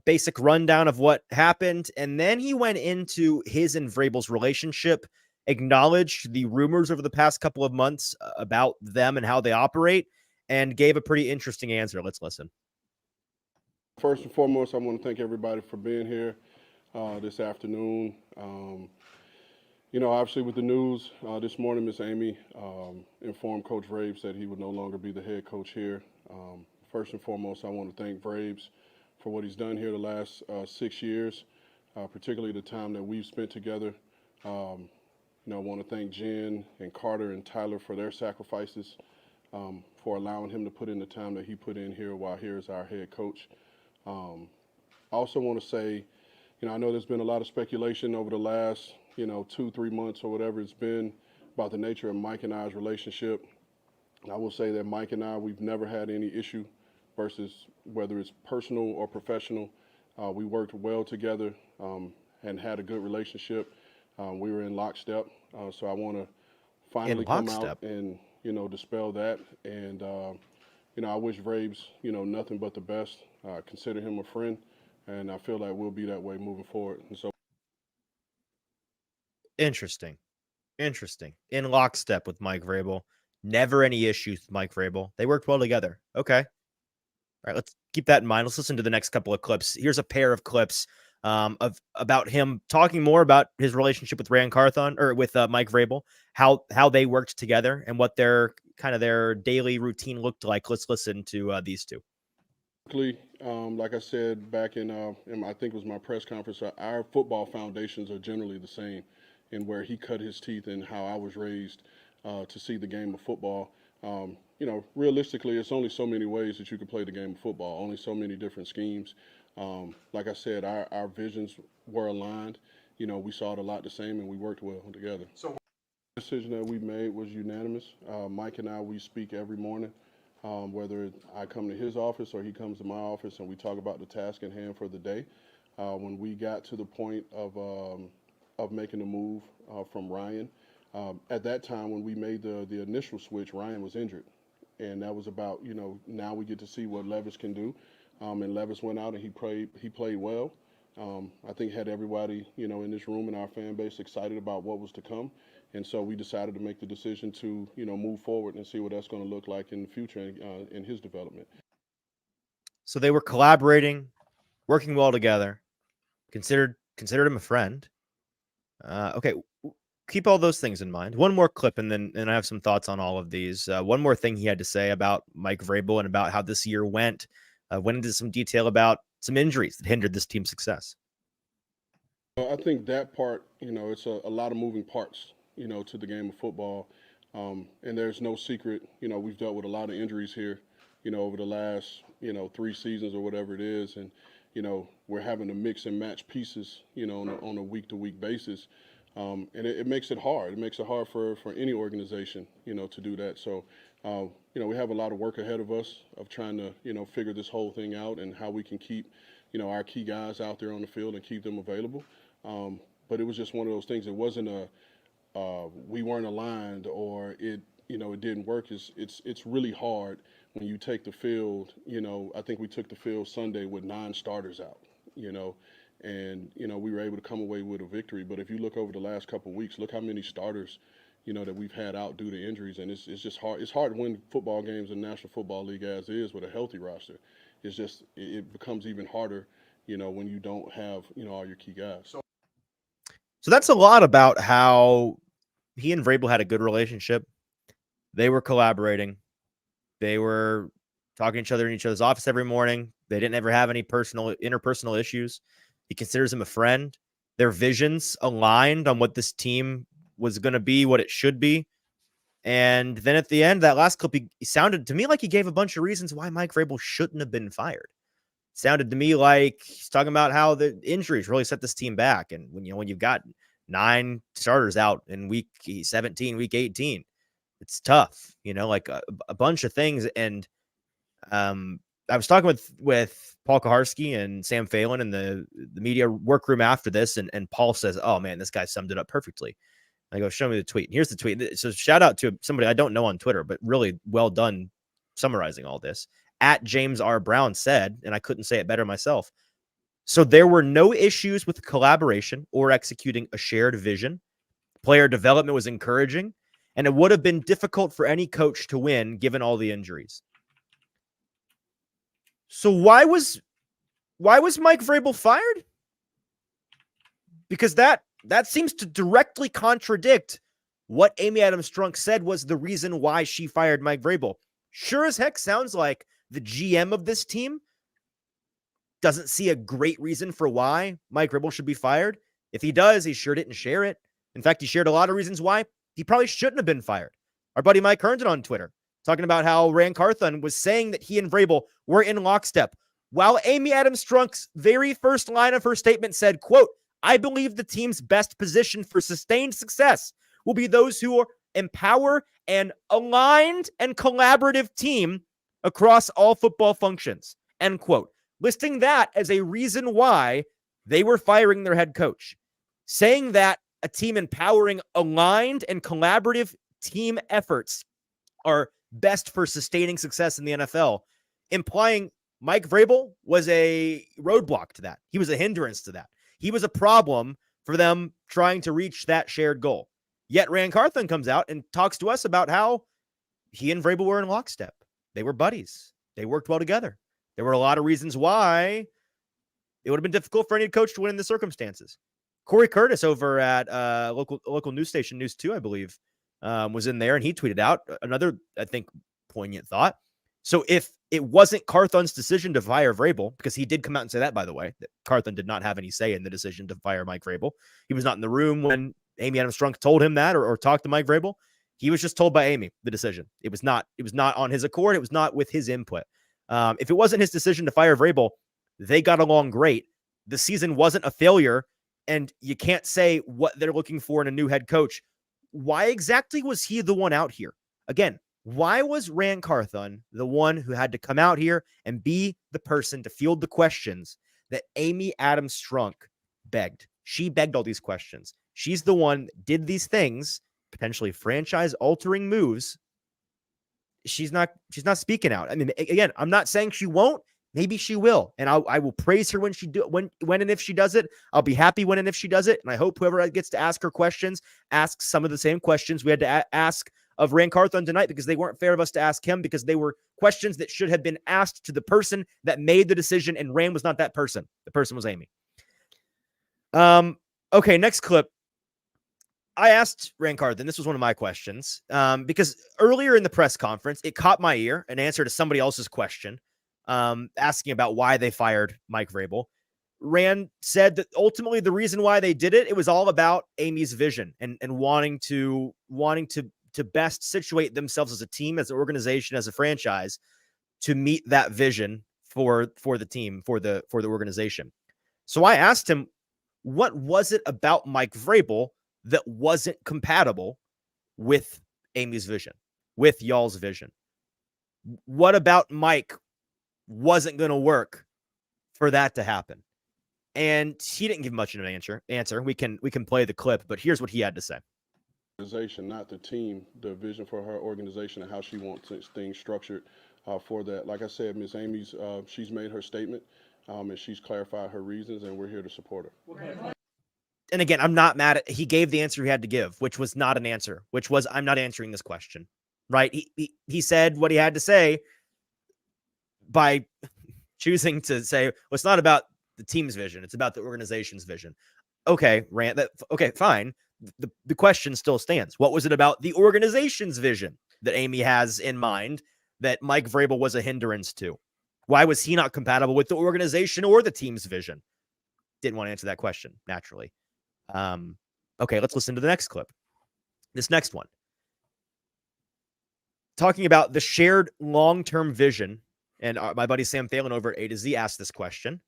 basic rundown of what happened, and then he went into his and Vrabel's relationship, acknowledged the rumors over the past couple of months about them and how they operate, and gave a pretty interesting answer. Let's listen. First and foremost, I want to thank everybody for being here this afternoon. Obviously with the news this morning, Miss Amy informed Coach Vrabes that he would no longer be the head coach here. First and foremost, I want to thank Vrabes for what he's done here the last 6 years, particularly the time that we've spent together. I want to thank Jen and Carter and Tyler for their sacrifices, for allowing him to put in the time that he put in here while here as our head coach. I also want to say, I know there's been a lot of speculation over the last, 2-3 months or whatever it's been about the nature of Mike and I's relationship. I will say that Mike and I, we've never had any issue versus whether it's personal or professional. We worked well together and had a good relationship. We were in lockstep. So I want to finally come out and, dispel that. And, I wish Vrabes, nothing but the best. Consider him a friend. And I feel like we'll be that way moving forward. And so. Interesting. In lockstep with Mike Vrabel. Never any issues with Mike Vrabel. They worked well together. Okay. All right, let's keep that in mind. Let's listen to the next couple of clips. Here's a pair of clips about him talking more about his relationship with Ran Carthon, or with Mike Vrabel, how they worked together and what their daily routine looked like. Let's listen to these two. Like I said back in I think it was my press conference, our football foundations are generally the same in where he cut his teeth and how I was raised to see the game of football. Realistically, it's only so many ways that you can play the game of football, only so many different schemes. Like I said, our visions were aligned. We saw it a lot the same, and we worked well together. So the decision that we made was unanimous. Mike and I, we speak every morning, whether I come to his office or he comes to my office, and we talk about the task in hand for the day. When we got to the point of making the move from Ryan, at that time when we made the initial switch, Ryan was injured. And that was about, now we get to see what Levis can do. And Levis went out and he played well. I think had everybody, in this room and our fan base excited about what was to come. And so we decided to make the decision to, move forward and see what that's going to look like in the future in his development. So they were collaborating, working well together, considered him a friend. Okay. Keep all those things in mind. One more clip, and I have some thoughts on all of these. One more thing he had to say about Mike Vrabel and about how this year went. Went into some detail about some injuries that hindered this team's success. I think that part, it's a lot of moving parts, to the game of football. And there's no secret, we've dealt with a lot of injuries here, over the last, 3 seasons or whatever it is. And, we're having to mix and match pieces, on a week-to-week basis. And it makes it hard. It makes it hard for any organization, to do that. So, we have a lot of work ahead of us of trying to, figure this whole thing out and how we can keep, our key guys out there on the field and keep them available. But it was just one of those things. It wasn't we weren't aligned or it didn't work. It's really hard when you take the field. I think we took the field Sunday with 9 starters out. And we were able to come away with a victory. But if you look over the last couple of weeks, look how many starters that we've had out due to injuries, and it's just hard. It's hard to win football games in the National Football League as is with a healthy roster. It's just it becomes even harder, when you don't have all your key guys. So that's a lot about how he and Vrabel had a good relationship. They were collaborating. They were talking to each other in each other's office every morning. They didn't ever have any interpersonal issues. He considers him a friend. Their visions aligned on what this team was going to be, what it should be. And then at the end, that last clip, he sounded to me like he gave a bunch of reasons why Mike Vrabel shouldn't have been fired. Sounded to me like he's talking about how the injuries really set this team back. And when you've got 9 starters out in week 17, week 18, it's tough, like a bunch of things. And I was talking with Paul Kaharski and Sam Phelan in the media workroom after this. And Paul says, "Oh man, this guy summed it up perfectly." I go, "Show me the tweet." And here's the tweet. So shout out to somebody I don't know on Twitter, but really well done summarizing all this. At James R. Brown said, and I couldn't say it better myself, "So there were no issues with collaboration or executing a shared vision. Player development was encouraging, and it would have been difficult for any coach to win given all the injuries." So why was Mike Vrabel fired? Because that seems to directly contradict what Amy Adams Strunk said was the reason why she fired Mike Vrabel. Sure as heck sounds like the GM of this team doesn't see a great reason for why Mike Vrabel should be fired. If he does, he sure didn't share it. In fact, he shared a lot of reasons why he probably shouldn't have been fired. Our buddy Mike Herndon on Twitter talking about how Rand Carthon was saying that he and Vrabel were in lockstep, while Amy Adams Strunk's very first line of her statement said, quote, "I believe the team's best position for sustained success will be those who empower an aligned and collaborative team across all football functions," end quote. Listing that as a reason why they were firing their head coach. Saying that a team empowering aligned and collaborative team efforts are best for sustaining success in the NFL, implying Mike Vrabel was a roadblock to that. He was a hindrance to that. He was a problem for them trying to reach that shared goal. Yet Rand Carthon comes out and talks to us about how he and Vrabel were in lockstep. They were buddies. They worked well together. There were a lot of reasons why it would have been difficult for any coach to win in the circumstances. Corey Curtis over at local news station News 2, I believe, was in there, and he tweeted out another, I think, poignant thought. So if it wasn't Carthon's decision to fire Vrabel, because he did come out and say that, by the way, that Carthon did not have any say in the decision to fire Mike Vrabel. He was not in the room when Amy Adams Strunk told him that or talked to Mike Vrabel. He was just told by Amy the decision. It was not on his accord. It was not with his input. If it wasn't his decision to fire Vrabel, they got along great. The season wasn't a failure, and you can't say what they're looking for in a new head coach. Why exactly was he the one out here? Again, why was Rand Carthon the one who had to come out here and be the person to field the questions that Amy Adams Strunk begged? She begged all these questions. She's the one that did these things, potentially franchise-altering moves. She's not speaking out. I mean, again, I'm not saying she won't. Maybe she will, and I will praise her when and if she does it. I'll be happy when and if she does it, and I hope whoever gets to ask her questions asks some of the same questions we had to ask of Rand Carthon tonight, because they weren't fair of us to ask him, because they were questions that should have been asked to the person that made the decision, and Rand was not that person. The person was Amy. Okay, next clip. I asked Rand Carthon, this was one of my questions, because earlier in the press conference, it caught my ear, an answer to somebody else's question, asking about why they fired Mike Vrabel. Rand said that ultimately the reason why they did it, it was all about Amy's vision and wanting to best situate themselves as a team, as an organization, as a franchise to meet that vision for the team, for the organization. So I asked him, what was it about Mike Vrabel that wasn't compatible with Amy's vision, with y'all's vision? What about Mike wasn't going to work for that to happen? And he didn't give much of an answer. We can play the clip, but here's what he had to say. Organization, not the team, the vision for her organization and how she wants things structured for that. Like I said, Miss Amy's, she's made her statement and she's clarified her reasons, and we're here to support her. And again, I'm not mad at, he gave the answer he had to give, which was not an answer, which was, I'm not answering this question, right? He said what he had to say by choosing to say, well, it's not about the team's vision, it's about the organization's vision. Okay, Rand, okay, fine. The question still stands. What was it about the organization's vision that Amy has in mind that Mike Vrabel was a hindrance to? Why was he not compatible with the organization or the team's vision? Didn't want to answer that question, naturally. Okay, let's listen to the next clip. This next one. Talking about the shared long-term vision, and my buddy Sam Thalen over at A to Z asked this question,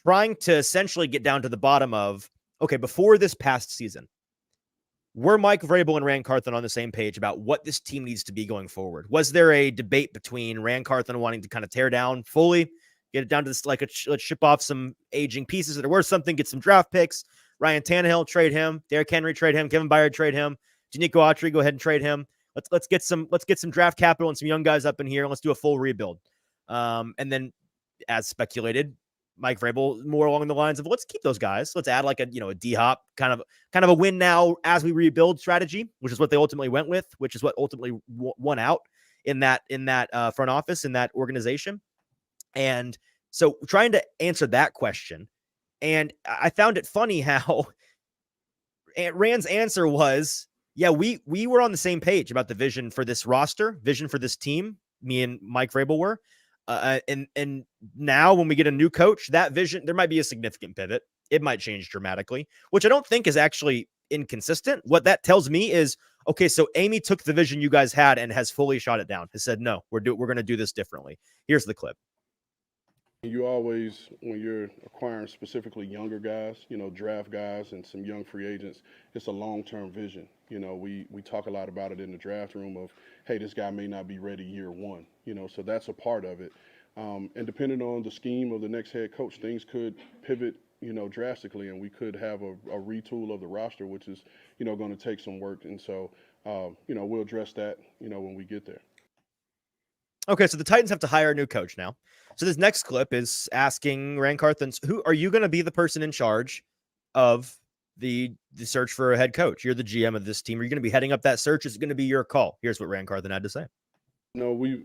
trying to essentially get down to the bottom of, okay, before this past season, were Mike Vrabel and Rand Carthon on the same page about what this team needs to be going forward? Was there a debate between Rand Carthon wanting to kind of tear down fully, get it down to this, like, let's ship off some aging pieces that are worth something, get some draft picks, Ryan Tannehill, trade him, Derrick Henry, trade him, Kevin Byard, trade him, Danico Autry, go ahead and trade him. Let's get some draft capital and some young guys up in here, and let's do a full rebuild. And then, as speculated, Mike Vrabel more along the lines of, let's keep those guys. Let's add like a D-Hop kind of a win now as we rebuild strategy, which is what they ultimately went with, which is what ultimately won out in that front office, in that organization. And so trying to answer that question, and I found it funny how Rand's answer was, yeah, we were on the same page about the vision for this roster, vision for this team. Me and Mike Vrabel were. And now when we get a new coach, that vision, there might be a significant pivot. It might change dramatically, which I don't think is actually inconsistent. What that tells me is, okay, so Amy took the vision you guys had and has fully shot it down, has said, no, we're going to do this differently. Here's the clip. You always, when you're acquiring specifically younger guys, draft guys and some young free agents, it's a long-term vision. We talk a lot about it in the draft room of, hey, this guy may not be ready year one, so that's a part of it. And depending on the scheme of the next head coach, things could pivot, drastically, and we could have a retool of the roster, which is, going to take some work. And so, we'll address that, when we get there. Okay, so the Titans have to hire a new coach now. So this next clip is asking Rand Carthon, who are you going to be the person in charge of the search for a head coach? You're the GM of this team. Are you going to be heading up that search? Is it going to be your call? Here's what Rand Carthon had to say. No, we,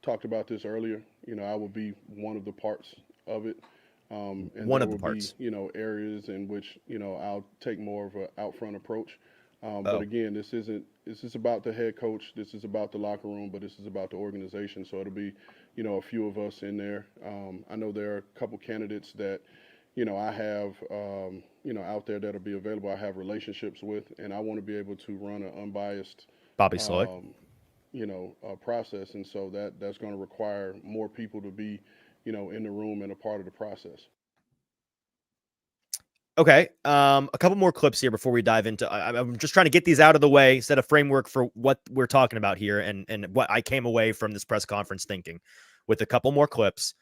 talked about this earlier. I will be one of the parts of it. And one of the parts. Be, areas in which, I'll take more of an out-front approach. But again, this is about the head coach. This is about the locker room, but this is about the organization. So it'll be, a few of us in there. I know there are a couple candidates that, I have, out there that'll be available. I have relationships with, and I want to be able to run an unbiased, Bobby Sloy, process. And so that's going to require more people to be, in the room and a part of the process. Okay. A couple more clips here before we dive into, I'm just trying to get these out of the way, set a framework for what we're talking about here and what I came away from this press conference thinking with a couple more clips.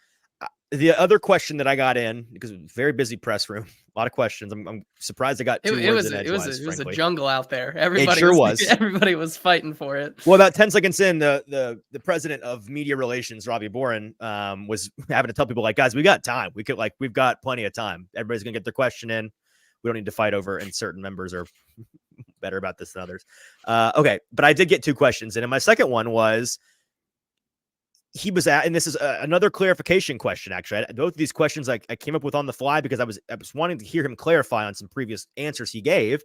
The other question that I got in, because it was a very busy press room, a lot of questions. I'm surprised I got two words in edgewise, it was a jungle out there. Everybody it sure was. Everybody was fighting for it. Well, about 10 seconds in, the president of media relations, Robbie Boren, was having to tell people, like, guys, we got time. We've got plenty of time. Everybody's gonna get their question in. We don't need to fight over, and certain members are better about this than others. Okay, but I did get two questions in, and my second one was, he was at, and this is another clarification question. Actually, both of these questions I came up with on the fly because I was wanting to hear him clarify on some previous answers he gave.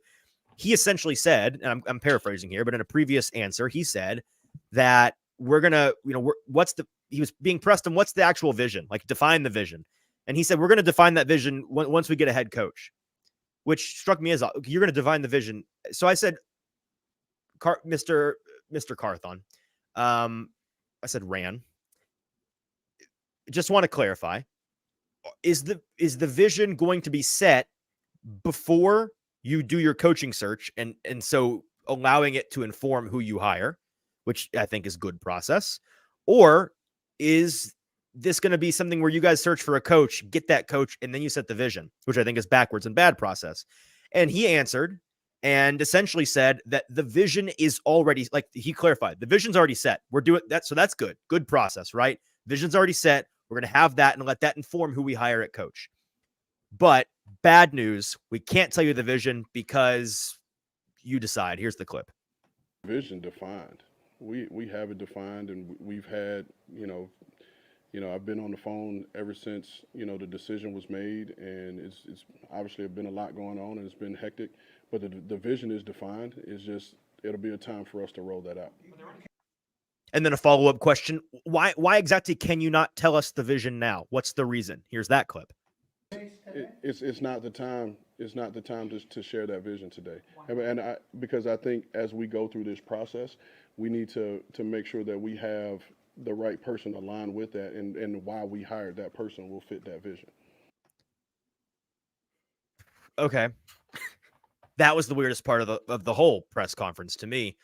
He essentially said, and I'm paraphrasing here, but in a previous answer, he said that we're gonna, he was being pressed on what's the actual vision, like define the vision, and he said we're gonna define that vision once we get a head coach, which struck me as you're gonna define the vision. So I said, Mr. Carthon, I said Ran. Just want to clarify: is the vision going to be set before you do your coaching search, and so allowing it to inform who you hire, which I think is good process, or is this going to be something where you guys search for a coach, get that coach, and then you set the vision, which I think is backwards and bad process? And he answered and essentially said that the vision is already, like he clarified, the vision's already set. We're doing that. So that's good. Good process, right? Vision's already set. We're going to have that and let that inform who we hire at coach. But bad news, we can't tell you the vision because you decide. Here's the clip. Vision defined. We have it defined, and we've had, I've been on the phone ever since, the decision was made, and it's obviously been a lot going on and it's been hectic, but the vision is defined. It's just, it'll be a time for us to roll that out. And then a follow-up question. Why exactly can you not tell us the vision now? What's the reason? Here's that clip. It's not the time. It's not the time to share that vision today. Because I think as we go through this process, we need to make sure that we have the right person aligned with that, and why we hired that person will fit that vision. Okay. That was the weirdest part of the whole press conference to me.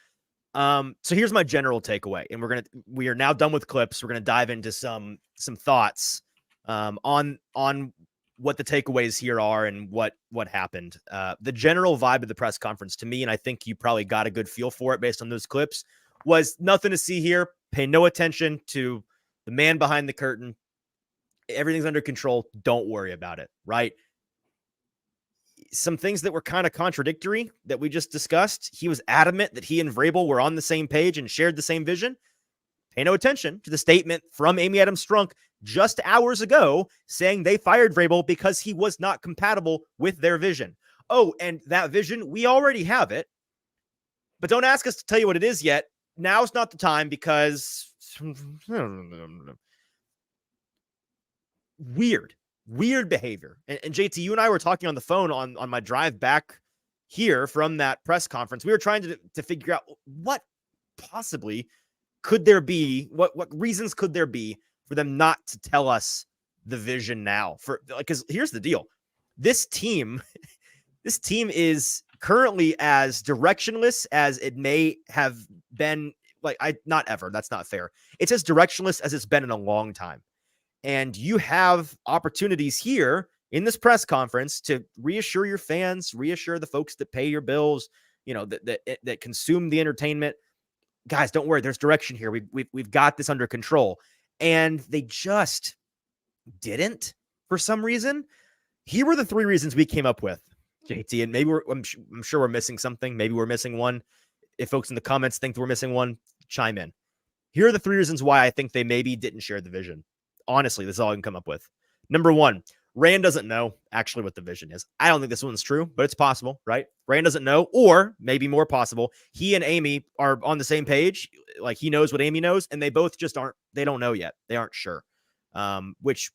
So here's my general takeaway, and we are now done with clips. We're gonna dive into some thoughts on what the takeaways here are and what happened. The general vibe of the press conference to me, and I think you probably got a good feel for it based on those clips, was nothing to see here. Pay no attention to the man behind the curtain. Everything's under control. Don't worry about it, right? Some things that were kind of contradictory that we just discussed. He was adamant that he and Vrabel were on the same page and shared the same vision. Pay no attention to the statement from Amy Adams Strunk just hours ago saying they fired Vrabel because he was not compatible with their vision. Oh, and that vision, we already have it, but don't ask us to tell you what it is yet. Now's not the time because weird behavior. And JT, you and I were talking on the phone on my drive back here from that press conference. We were trying to figure out what possibly could there be, what reasons could there be for them not to tell us the vision now? Because here's the deal. This team is currently as directionless as it may have been. Not ever. That's not fair. It's as directionless as it's been in a long time. And you have opportunities here in this press conference to reassure your fans, reassure the folks that pay your bills, that consume the entertainment. Guys, don't worry. There's direction here. We've got this under control. And they just didn't for some reason. Here were the three reasons we came up with, JT, and maybe I'm sure we're missing something. Maybe we're missing one. If folks in the comments think we're missing one, chime in. Here are the three reasons why I think they maybe didn't share the vision. Honestly, this is all I can come up with. Number one, Rand doesn't know actually what the vision is. I don't think this one's true, but it's possible, right? Rand doesn't know, or maybe more possible, he and Amy are on the same page. Like he knows what Amy knows, and they both just they don't know yet. They aren't sure. Which,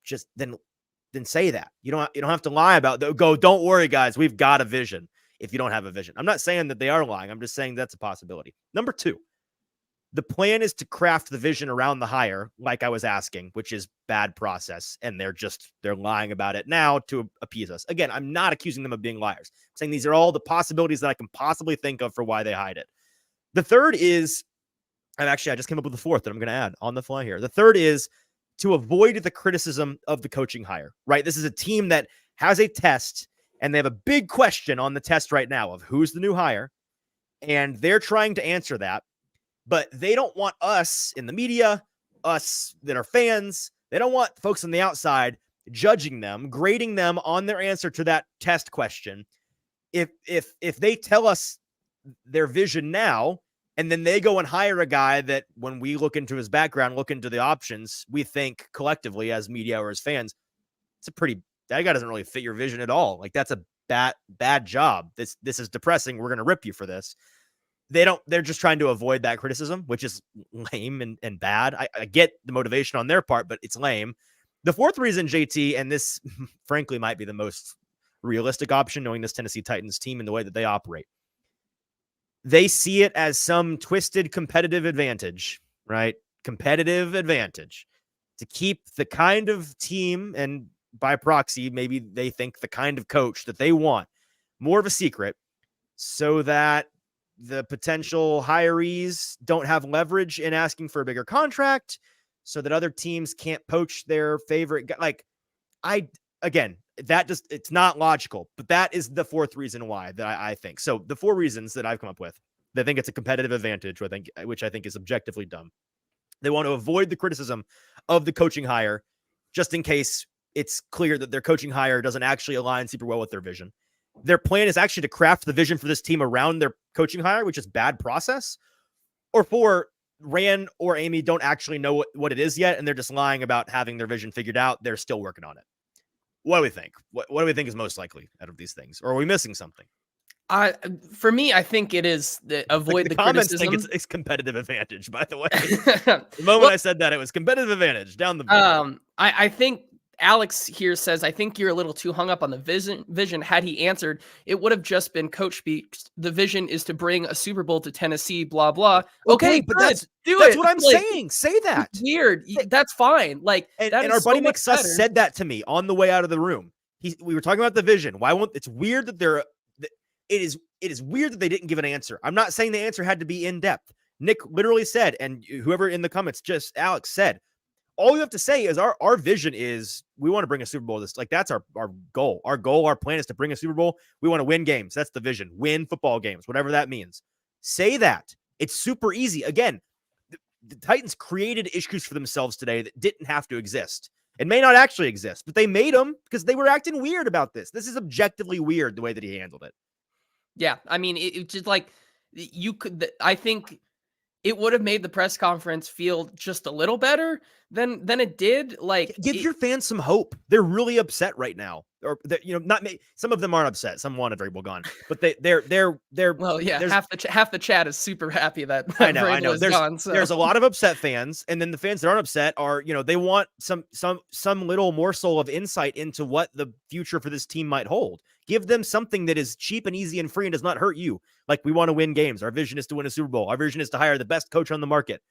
just then say that. You don't have to lie about don't worry, guys, we've got a vision if you don't have a vision. I'm not saying that they are lying. I'm just saying that's a possibility. Number two, the plan is to craft the vision around the hire, like I was asking, which is bad process. And they're lying about it now to appease us. Again, I'm not accusing them of being liars. I'm saying these are all the possibilities that I can possibly think of for why they hide it. The third is, I just came up with the fourth that I'm going to add on the fly here. The third is to avoid the criticism of the coaching hire, right? This is a team that has a test, and they have a big question on the test right now of who's the new hire. And they're trying to answer that. But they don't want us in the media, us that are fans, they don't want folks on the outside judging them, grading them on their answer to that test question. If they tell us their vision now, And then they go and hire a guy that when we look into his background, look into the options, we think collectively as media or as fans, that guy doesn't really fit your vision at all. Like that's a bad job. This is depressing. We're going to rip you for this. They're just trying to avoid that criticism, which is lame and bad. I get the motivation on their part, but it's lame. The fourth reason, JT, and this frankly might be the most realistic option, knowing this Tennessee Titans team and the way that they operate. They see it as some twisted competitive advantage, right? Competitive advantage to keep the kind of team, and by proxy, maybe they think the kind of coach that they want, more of a secret, so that the potential hirees don't have leverage in asking for a bigger contract, so that other teams can't poach their favorite guy. Like, it's not logical, but that is the fourth reason why that I think. So the four reasons that I've come up with, they think it's a competitive advantage, which I think is objectively dumb. They want to avoid the criticism of the coaching hire, just in case it's clear that their coaching hire doesn't actually align super well with their vision. Their plan is actually to craft the vision for this team around their coaching hire, which is bad process. Or four, Rand or Amy don't actually know what it is yet, and they're just lying about having their vision figured out. They're still working on it. What do we think? What do we think is most likely out of these things? Or are we missing something? For me, I think it is avoid the comments criticism. think it's competitive advantage, by the way. The moment I said that, it was competitive advantage down the board. I think Alex here says, I think you're a little too hung up on the vision. Had he answered, it would have just been coach speaks. The vision is to bring a Super Bowl to Tennessee, blah, blah. Okay, but that's what I'm saying. Say that. Weird. That's fine. Like, and our buddy Nick Suss said that to me on the way out of the room. We were talking about the vision. It's weird that it is weird that they didn't give an answer. I'm not saying the answer had to be in depth. Nick literally said, and whoever in the comments, just Alex said, all you have to say is our vision is we want to bring a Super Bowl. That's our goal. Our plan is to bring a Super Bowl. We want to win games. That's the vision. Win football games, whatever that means. Say that. It's super easy. Again, the Titans created issues for themselves today that didn't have to exist. It may not actually exist, but they made them because they were acting weird about this. This is objectively weird the way that he handled it. Yeah, I mean, it's just like I think it would have made the press conference feel just a little better than it did. Like, give your fans some hope. They're really upset right now, or some of them aren't upset. Some want a Vrabel gone, but they're well, yeah. Half the chat is super happy that I know. Vrabel is gone. So. There's a lot of upset fans, and then the fans that aren't upset are they want some little morsel of insight into what the future for this team might hold. Give them something that is cheap and easy and free and does not hurt you. Like, we want to win games. Our vision is to win a Super Bowl. Our vision is to hire the best coach on the market.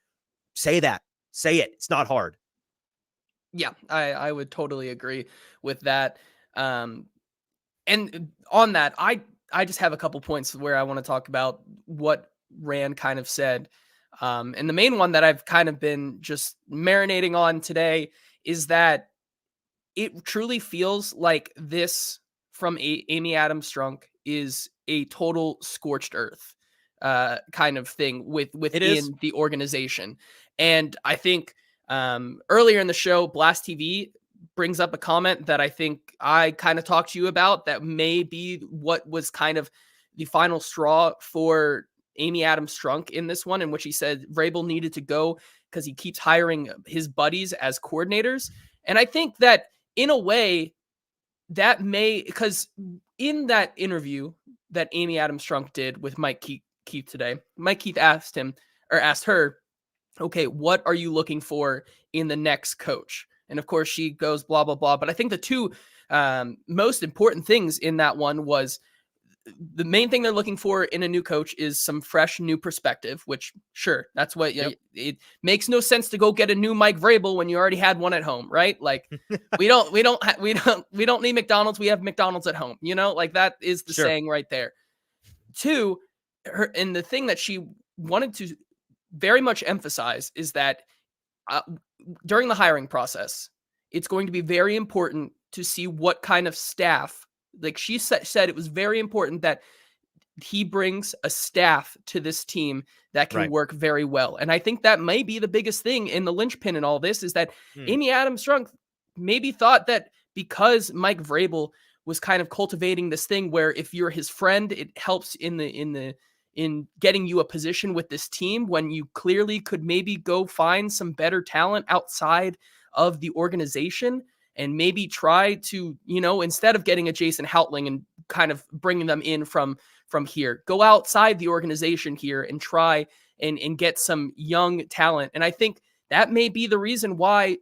Say that. Say it. It's not hard. Yeah, I would totally agree with that. And on that, I just have a couple points where I want to talk about what Rand kind of said. And the main one that I've kind of been just marinating on today is that it truly feels like this from Amy Adams Strunk is a total scorched earth kind of thing within the organization. And I think earlier in the show, Blast TV brings up a comment that I think I kind of talked to you about that may be what was kind of the final straw for Amy Adams Strunk in this one, in which he said Vrabel needed to go because he keeps hiring his buddies as coordinators. And I think that in a way that because in that interview that Amy Adams Strunk did with Mike Keith today, Mike Keith asked her, okay, what are you looking for in the next coach? And of course she goes blah, blah, blah. But I think the two most important things in that one was the main thing they're looking for in a new coach is some fresh new perspective, which sure, that's what it makes no sense to go get a new Mike Vrabel when you already had one at home, right? Like we don't need McDonald's. We have McDonald's at home, like that is the saying right there. Two, and the thing that she wanted to very much emphasize is that during the hiring process, it's going to be very important to see what kind of staff. Like she said, it was very important that he brings a staff to this team that can work very well. And I think that may be the biggest thing in the linchpin in all this is that Amy Adams Strunk maybe thought that because Mike Vrabel was kind of cultivating this thing where if you're his friend, it helps in the in getting you a position with this team when you clearly could maybe go find some better talent outside of the organization and maybe try to, instead of getting a Jason Houtling and kind of bringing them in from here, go outside the organization here and try and get some young talent. And I think that may be the reason why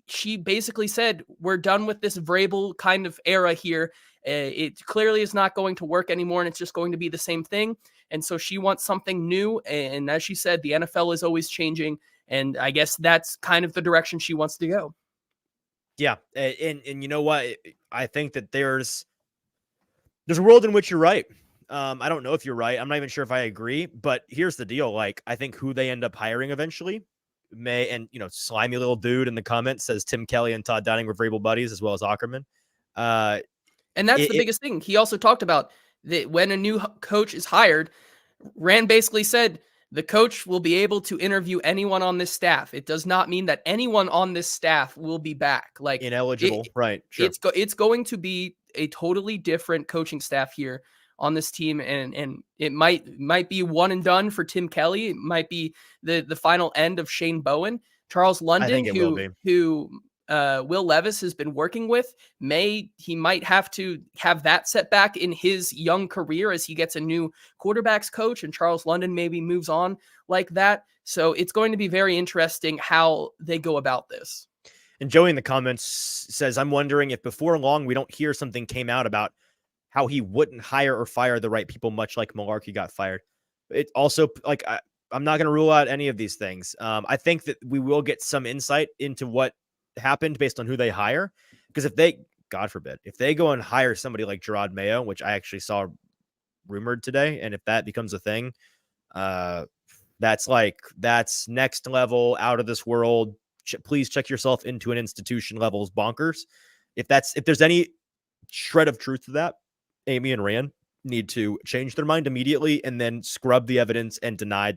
she basically said, we're done with this Vrabel kind of era here. It clearly is not going to work anymore, and it's just going to be the same thing. And so she wants something new. And as she said, the NFL is always changing. And I guess that's kind of the direction she wants to go. Yeah. And you know what? I think that there's a world in which you're right. I don't know if you're right. I'm not even sure if I agree, but here's the deal. Like, I think who they end up hiring eventually may, and slimy little dude in the comments says Tim Kelly and Todd Downing were Vrabel buddies, as well as Ackerman. And that's the biggest thing. He also talked about that when a new coach is hired, Rand basically said the coach will be able to interview anyone on this staff. It does not mean that anyone on this staff will be back. Like, ineligible, right? Sure. It's going to be a totally different coaching staff here on this team, and it might be one and done for Tim Kelly. It might be the final end of Shane Bowen. Charles London, who Will Levis has been working with, he might have to have that setback in his young career as he gets a new quarterbacks coach, and Charles London maybe moves on like that. So it's going to be very interesting how they go about this. And Joey in the comments says, I'm wondering if before long we don't hear something came out about how he wouldn't hire or fire the right people, much like Malarkey got fired. It also, like, I'm not going to rule out any of these things. I think that we will get some insight into what happened based on who they hire. Because if they, God forbid, if they go and hire somebody like Gerard Mayo, which I actually saw rumored today, and if that becomes a thing, that's next level, out of this world. Please check yourself into an institution levels bonkers. If there's any shred of truth to that, Amy and Rand need to change their mind immediately and then scrub the evidence and deny.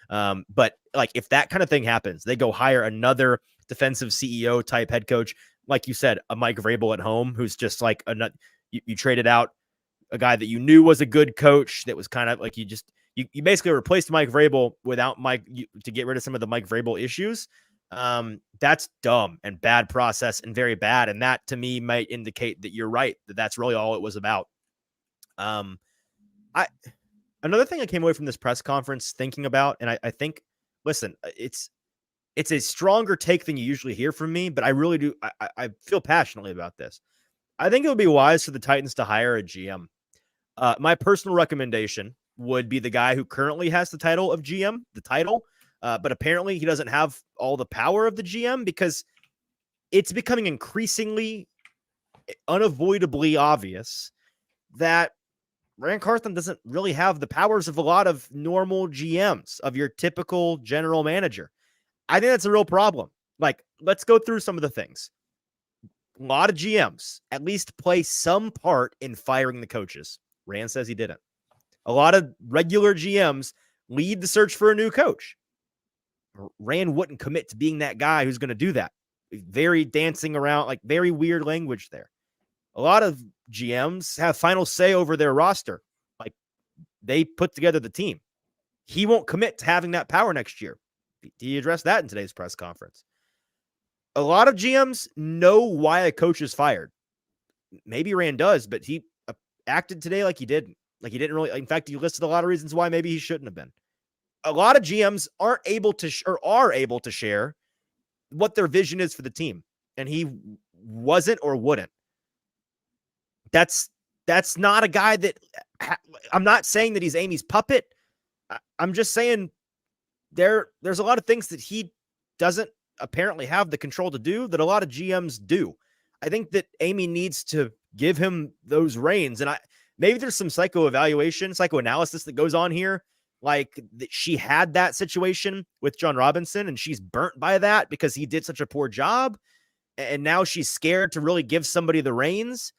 But like, if that kind of thing happens, they go hire another defensive CEO type head coach, like you said, a Mike Vrabel at home, who's just like you traded out a guy that you knew was a good coach that was kind of like you basically replaced Mike Vrabel without Mike to get rid of some of the Mike Vrabel issues. That's dumb and bad process and very bad. And that to me might indicate that you're right, that that's really all it was about. Another thing I came away from this press conference thinking about, and I think, listen, it's a stronger take than you usually hear from me, but I really do. I feel passionately about this. I think it would be wise for the Titans to hire a GM. My personal recommendation would be the guy who currently has the title of GM, but apparently he doesn't have all the power of the GM because it's becoming increasingly unavoidably obvious that Rand Carthon doesn't really have the powers of a lot of normal GMs, of your typical general manager. I think that's a real problem. Like, let's go through some of the things. A lot of GMs at least play some part in firing the coaches. Rand says he didn't. A lot of regular GMs lead the search for a new coach. Rand wouldn't commit to being that guy who's going to do that. Very dancing around, like very weird language there. A lot of GMs have final say over their roster. Like, they put together the team. He won't commit to having that power next year. He addressed that in today's press conference. A lot of GMs know why a coach is fired. Maybe Rand does, but he acted today like he didn't. Like, he didn't really. In fact, he listed a lot of reasons why maybe he shouldn't have been. A lot of GMs aren't able to are able to share what their vision is for the team, and he wasn't or wouldn't. That's not a guy that I'm not saying that he's Amy's puppet. I'm just saying there's a lot of things that he doesn't apparently have the control to do that a lot of GMs do. I think that Amy needs to give him those reins, and maybe there's some psychoanalysis that goes on here. Like, she had that situation with John Robinson and she's burnt by that because he did such a poor job. And now she's scared to really give somebody the reins.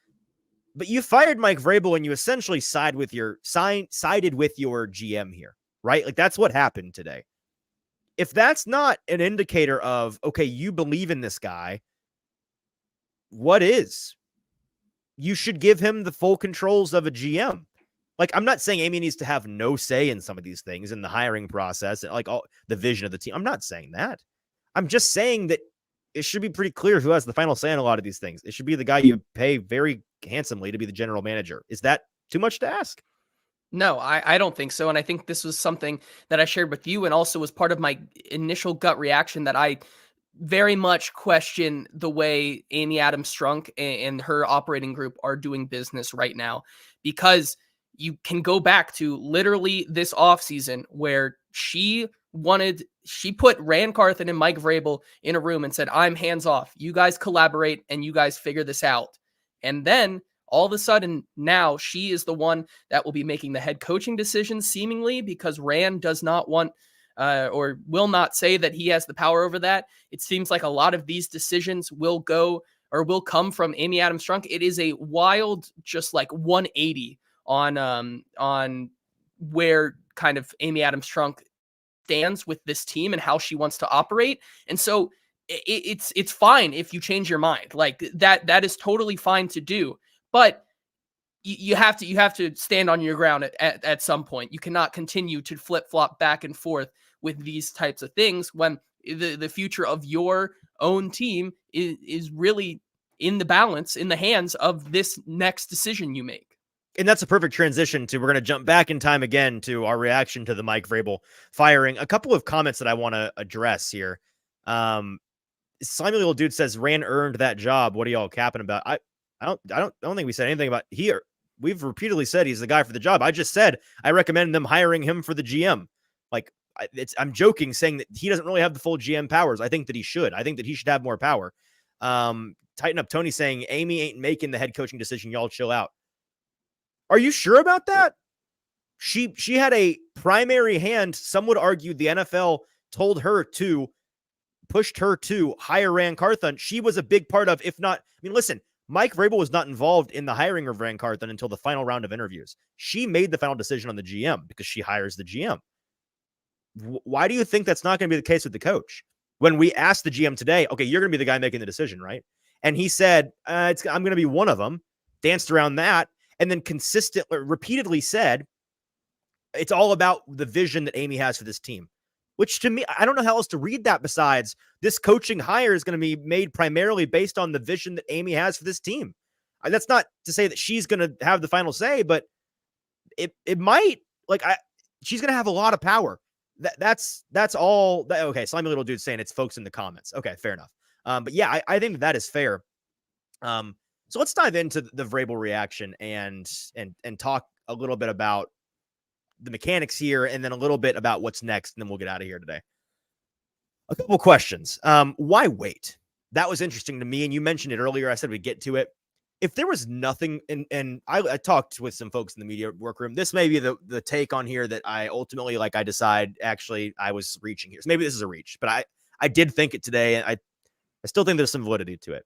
But you fired Mike Vrabel and you essentially sided with your GM here, right? Like, that's what happened today. If that's not an indicator of, okay, you believe in this guy, what is? You should give him the full controls of a GM. Like, I'm not saying Amy needs to have no say in some of these things in the hiring process, like all the vision of the team. I'm not saying that. I'm just saying that it should be pretty clear who has the final say on a lot of these things. It should be the guy you pay very handsomely to be the general manager. Is that too much to ask? No, I don't think so. And I think this was something that I shared with you and also was part of my initial gut reaction that I very much question the way Amy Adams Strunk and her operating group are doing business right now, because you can go back to literally this offseason where she put Rand Carthon and Mike Vrabel in a room and said, I'm hands off. You guys collaborate and you guys figure this out. And then all of a sudden, now she is the one that will be making the head coaching decisions, seemingly, because Rand does not want or will not say that he has the power over that. It seems like a lot of these decisions will come from Amy Adams Strunk. It is a wild, just like 180 on where kind of Amy Adams Strunk stands with this team and how she wants to operate. And so it's fine if you change your mind. Like that is totally fine to do. But you have to stand on your ground at some point. You cannot continue to flip-flop back and forth with these types of things when the future of your own team is really in the balance, in the hands of this next decision you make. And that's a perfect transition to, we're going to jump back in time again to our reaction to the Mike Vrabel firing. A couple of comments that I want to address here. Slimy Little Dude says Rand earned that job. What are y'all capping about? I don't think we said anything about here. We've repeatedly said he's the guy for the job. I just said I recommend them hiring him for the GM. Like, I'm joking saying that he doesn't really have the full GM powers. I think that he should. I think that he should have more power. Tighten Up Tony saying Amy ain't making the head coaching decision. Y'all chill out. Are you sure about that? She had a primary hand. Some would argue the NFL pushed her to hire Rand Carthon. She was a big part of, if not, I mean, listen, Mike Vrabel was not involved in the hiring of Rand Carthon until the final round of interviews. She made the final decision on the GM because she hires the GM. Why do you think that's not going to be the case with the coach? When we asked the GM today, okay, you're going to be the guy making the decision, right? And he said, I'm going to be one of them, danced around that, and then repeatedly said, it's all about the vision that Amy has for this team. Which to me, I don't know how else to read that besides this coaching hire is going to be made primarily based on the vision that Amy has for this team. That's not to say that she's going to have the final say, but it might. Like, she's going to have a lot of power. That's all. Okay, Slimy Little Dude saying it's folks in the comments. Okay, fair enough. But yeah, I think that is fair. So let's dive into the Vrabel reaction and talk a little bit about the mechanics here, and then a little bit about what's next, and then we'll get out of here today. A couple questions. Why wait? That was interesting to me, and you mentioned it earlier. I said we'd get to it. If there was nothing, and I talked with some folks in the media workroom, this may be the take on here that I ultimately, I decide, actually, I was reaching here. So maybe this is a reach, but I did think it today, and I still think there's some validity to it.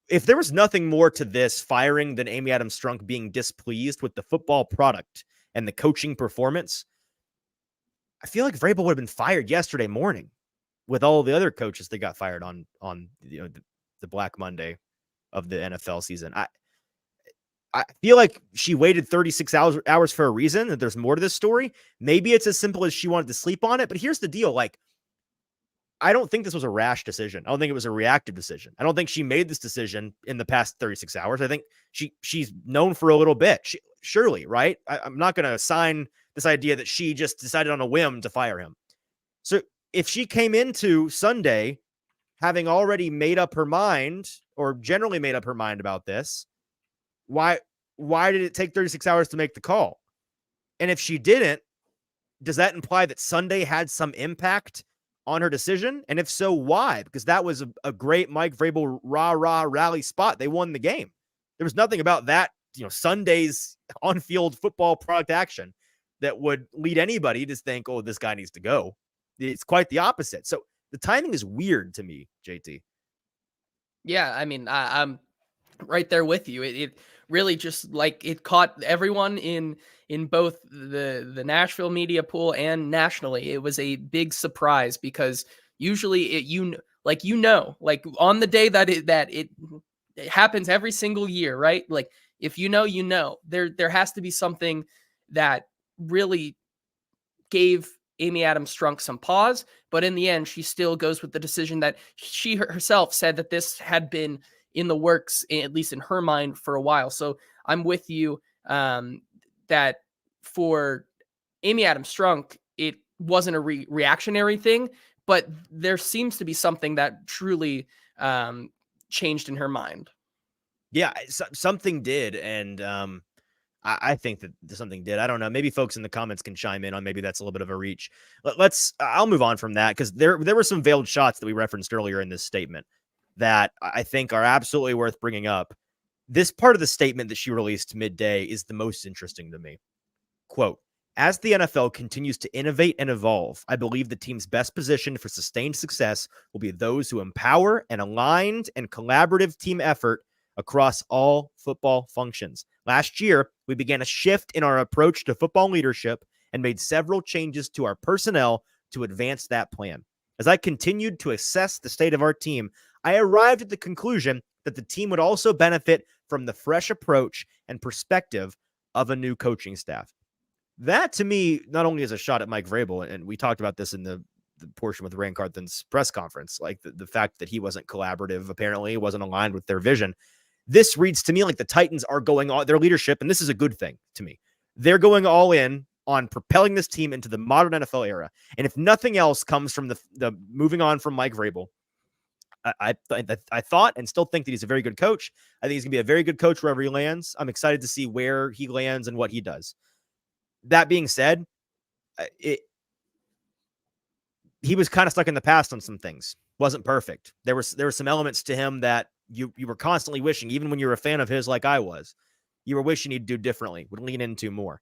If there was nothing more to this firing than Amy Adams Strunk being displeased with the football product and the coaching performance, I feel like Vrabel would have been fired yesterday morning with all the other coaches that got fired on the Black Monday of the NFL season. I feel like she waited 36 hours for a reason, that there's more to this story. Maybe it's as simple as she wanted to sleep on it, but here's the deal. I don't think this was a rash decision. I don't think it was a reactive decision. I don't think she made this decision in the past 36 hours. I think she's known for a little bit. Surely, right? I'm not going to assign this idea that she just decided on a whim to fire him. So if she came into Sunday having already made up her mind, or generally made up her mind about this, why did it take 36 hours to make the call? And if she didn't, does that imply that Sunday had some impact on her decision? And if so, why? Because that was a great Mike Vrabel rah rally spot. They won the game. There was nothing about that, Sunday's on-field football product action that would lead anybody to think, oh, this guy needs to go. It's quite the opposite. So the timing is weird to me, JT. Yeah, I mean, I'm right there with you. It really just it caught everyone in both the Nashville media pool and nationally. It was a big surprise because usually on the day that it happens every single year, right? If you know, you know. There has to be something that really gave Amy Adams Strunk some pause, but in the end, she still goes with the decision that she herself said that this had been in the works, at least in her mind, for a while. So I'm with you that for Amy Adams Strunk, it wasn't a reactionary thing, but there seems to be something that truly changed in her mind. Yeah, something did, and I think that something did. I don't know. Maybe folks in the comments can chime in on maybe that's a little bit of a reach. I'll move on from that because there were some veiled shots that we referenced earlier in this statement that I think are absolutely worth bringing up. This part of the statement that she released midday is the most interesting to me. Quote, as the NFL continues to innovate and evolve, I believe the team's best position for sustained success will be those who empower an aligned and collaborative team effort across all football functions. Last year, we began a shift in our approach to football leadership and made several changes to our personnel to advance that plan. As I continued to assess the state of our team, I arrived at the conclusion that the team would also benefit from the fresh approach and perspective of a new coaching staff. That, to me, not only is a shot at Mike Vrabel, and we talked about this in the portion with Carthons press conference, like the fact that he wasn't collaborative, apparently wasn't aligned with their vision. This reads to me like the Titans are going on their leadership, and this is a good thing to me. They're going all in on propelling this team into the modern NFL era. And if nothing else comes from the moving on from Mike Vrabel, I thought and still think that he's a very good coach. I think he's going to be a very good coach wherever he lands. I'm excited to see where he lands and what he does. That being said, he was kind of stuck in the past on some things. Wasn't perfect. There were some elements to him that you were constantly wishing, even when you were a fan of his like I was, you were wishing he'd do differently, would lean into more.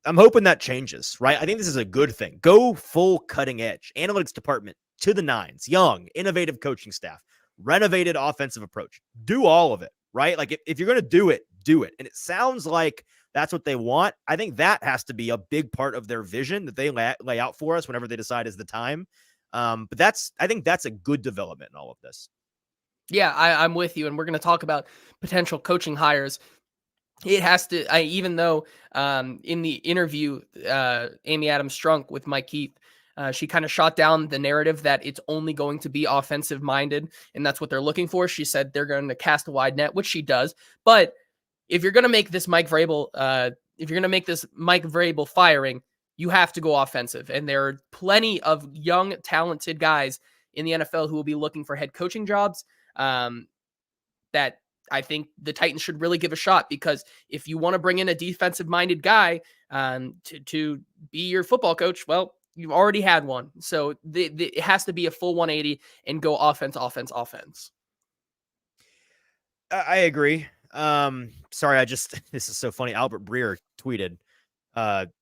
I'm hoping that changes, right? I think this is a good thing. Go full cutting edge. Analytics department to the nines. Young, innovative coaching staff. Renovated offensive approach. Do all of it, right? Like if you're going to do it, do it. And it sounds like that's what they want. I think that has to be a big part of their vision that they lay out for us whenever they decide is the time. But I think that's a good development in all of this. Yeah, I'm with you. And we're going to talk about potential coaching hires. It has to, even though in the interview, Amy Adams Strunk with Mike Keith, she kind of shot down the narrative that it's only going to be offensive minded. And that's what they're looking for. She said they're going to cast a wide net, which she does. But if you're going to make this Mike Vrabel firing, you have to go offensive. And there are plenty of young, talented guys in the NFL who will be looking for head coaching jobs that I think the Titans should really give a shot, because if you want to bring in a defensive-minded guy to be your football coach, well, you've already had one. So it has to be a full 180 and go offense. I agree. Sorry, this is so funny. Albert Breer tweeted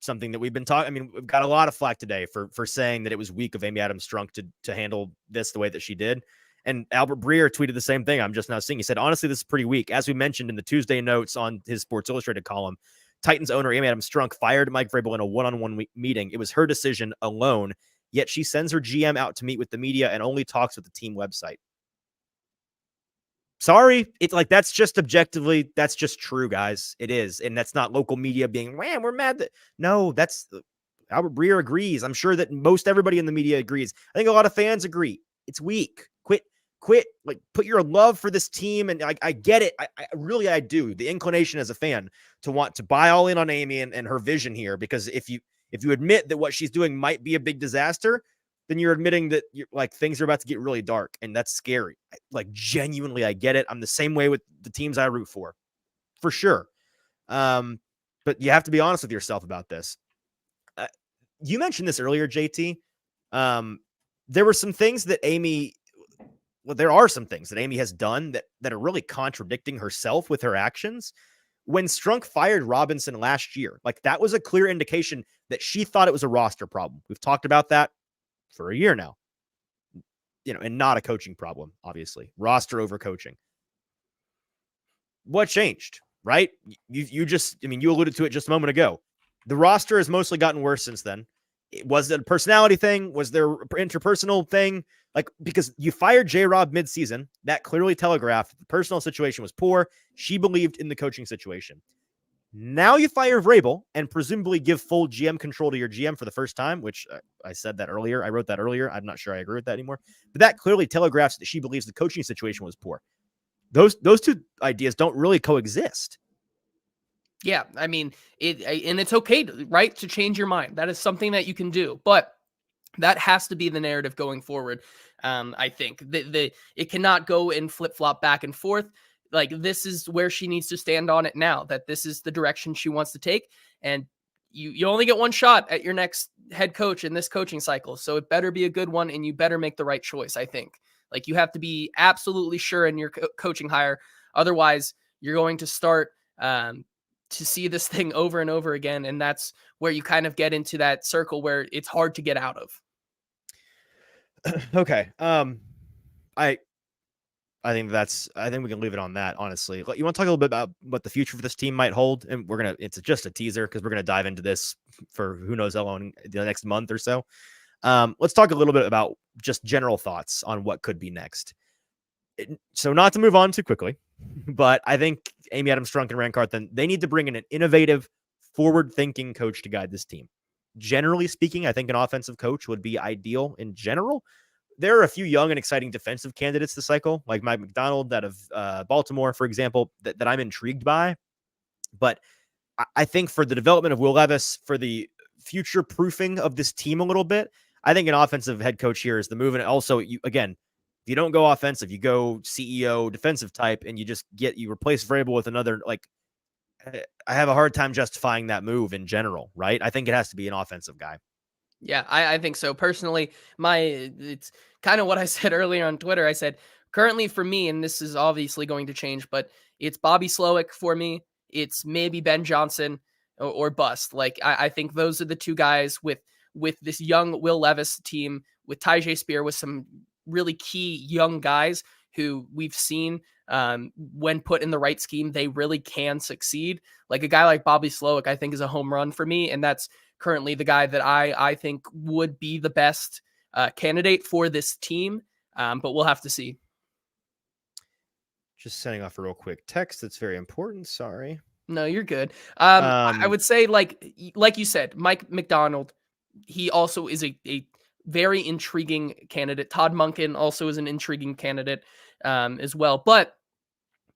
something that we've been talking. I mean, we've got a lot of flack today for saying that it was weak of Amy Adams Strunk to handle this the way that she did. And Albert Breer tweeted the same thing I'm just now seeing. He said, honestly, this is pretty weak. As we mentioned in the Tuesday notes on his Sports Illustrated column, Titans owner Amy Adams Strunk fired Mike Vrabel in a one-on-one meeting. It was her decision alone, yet she sends her GM out to meet with the media and only talks with the team website. Sorry, it's like that's just objectively, that's just true, guys. It is. And that's not local media being, man, we're mad that. No, that's Albert Breer agrees. I'm sure that most everybody in the media agrees. I think a lot of fans agree. It's weak. Quit, like put your love for this team. And I get it. I do. The inclination as a fan to want to buy all in on Amy and her vision here, because if you admit that what she's doing might be a big disaster, then you're admitting that things are about to get really dark, and that's scary. Genuinely, I get it. I'm the same way with the teams I root for sure. But you have to be honest with yourself about this. You mentioned this earlier, JT. There were some things that there are some things that Amy has done that are really contradicting herself with her actions. When Strunk fired Robinson last year, that was a clear indication that she thought it was a roster problem. We've talked about that for a year now, and not a coaching problem, obviously. Roster over coaching. What changed, right? You alluded to it just a moment ago. The roster has mostly gotten worse since then. Was it a personality thing? Was there interpersonal thing? Like, because you fired J-Rob mid-season, that clearly telegraphed the personal situation was poor. She believed in the coaching situation. Now you fire Vrabel and presumably give full GM control to your GM for the first time, which I said that earlier. I wrote that earlier. I'm not sure I agree with that anymore. But that clearly telegraphs that she believes the coaching situation was poor. Those two ideas don't really coexist. Yeah, I mean, and it's okay, right, to change your mind. That is something that you can do, but that has to be the narrative going forward. I think it cannot go and flip flop back and forth. Like, this is where she needs to stand on it now. That this is the direction she wants to take, and you only get one shot at your next head coach in this coaching cycle, so it better be a good one, and you better make the right choice. I think, like, you have to be absolutely sure in your coaching hire, otherwise you're going to start to see this thing over and over again. And that's where you kind of get into that circle where it's hard to get out of. Okay. I think we can leave it on that, honestly. You want to talk a little bit about what the future for this team might hold? And it's just a teaser because we're going to dive into this for who knows how long, the next month or so. Let's talk a little bit about just general thoughts on what could be next. So not to move on too quickly, but I think Amy Adams Strunk and Rand Carthon, they need to bring in an innovative, forward-thinking coach to guide this team. Generally speaking, I think an offensive coach would be ideal in general. There are a few young and exciting defensive candidates this cycle, like Mike McDonald out of Baltimore, for example, that I'm intrigued by. But I think for the development of Will Levis, for the future proofing of this team a little bit, I think an offensive head coach here is the move. And also, if you don't go offensive, you go CEO defensive type, and you replace Vrabel with another, like, I have a hard time justifying that move in general, right? I think it has to be an offensive guy. Yeah, I think so. Personally, it's kind of what I said earlier on Twitter. I said, currently for me, and this is obviously going to change, but it's Bobby Slowick for me. It's maybe Ben Johnson or bust. Like, I think those are the two guys with this young Will Levis team, with Tyjae Spear, with some really key young guys who we've seen when put in the right scheme, they really can succeed. Like a guy like Bobby Slowick, I think, is a home run for me. And that's currently the guy that I think would be the best candidate for this team. But we'll have to see. Just sending off a real quick text that's very important. Sorry. No, you're good. I would say, like you said, Mike McDonald, he also is a very intriguing candidate. Todd Monken also is an intriguing candidate as well. But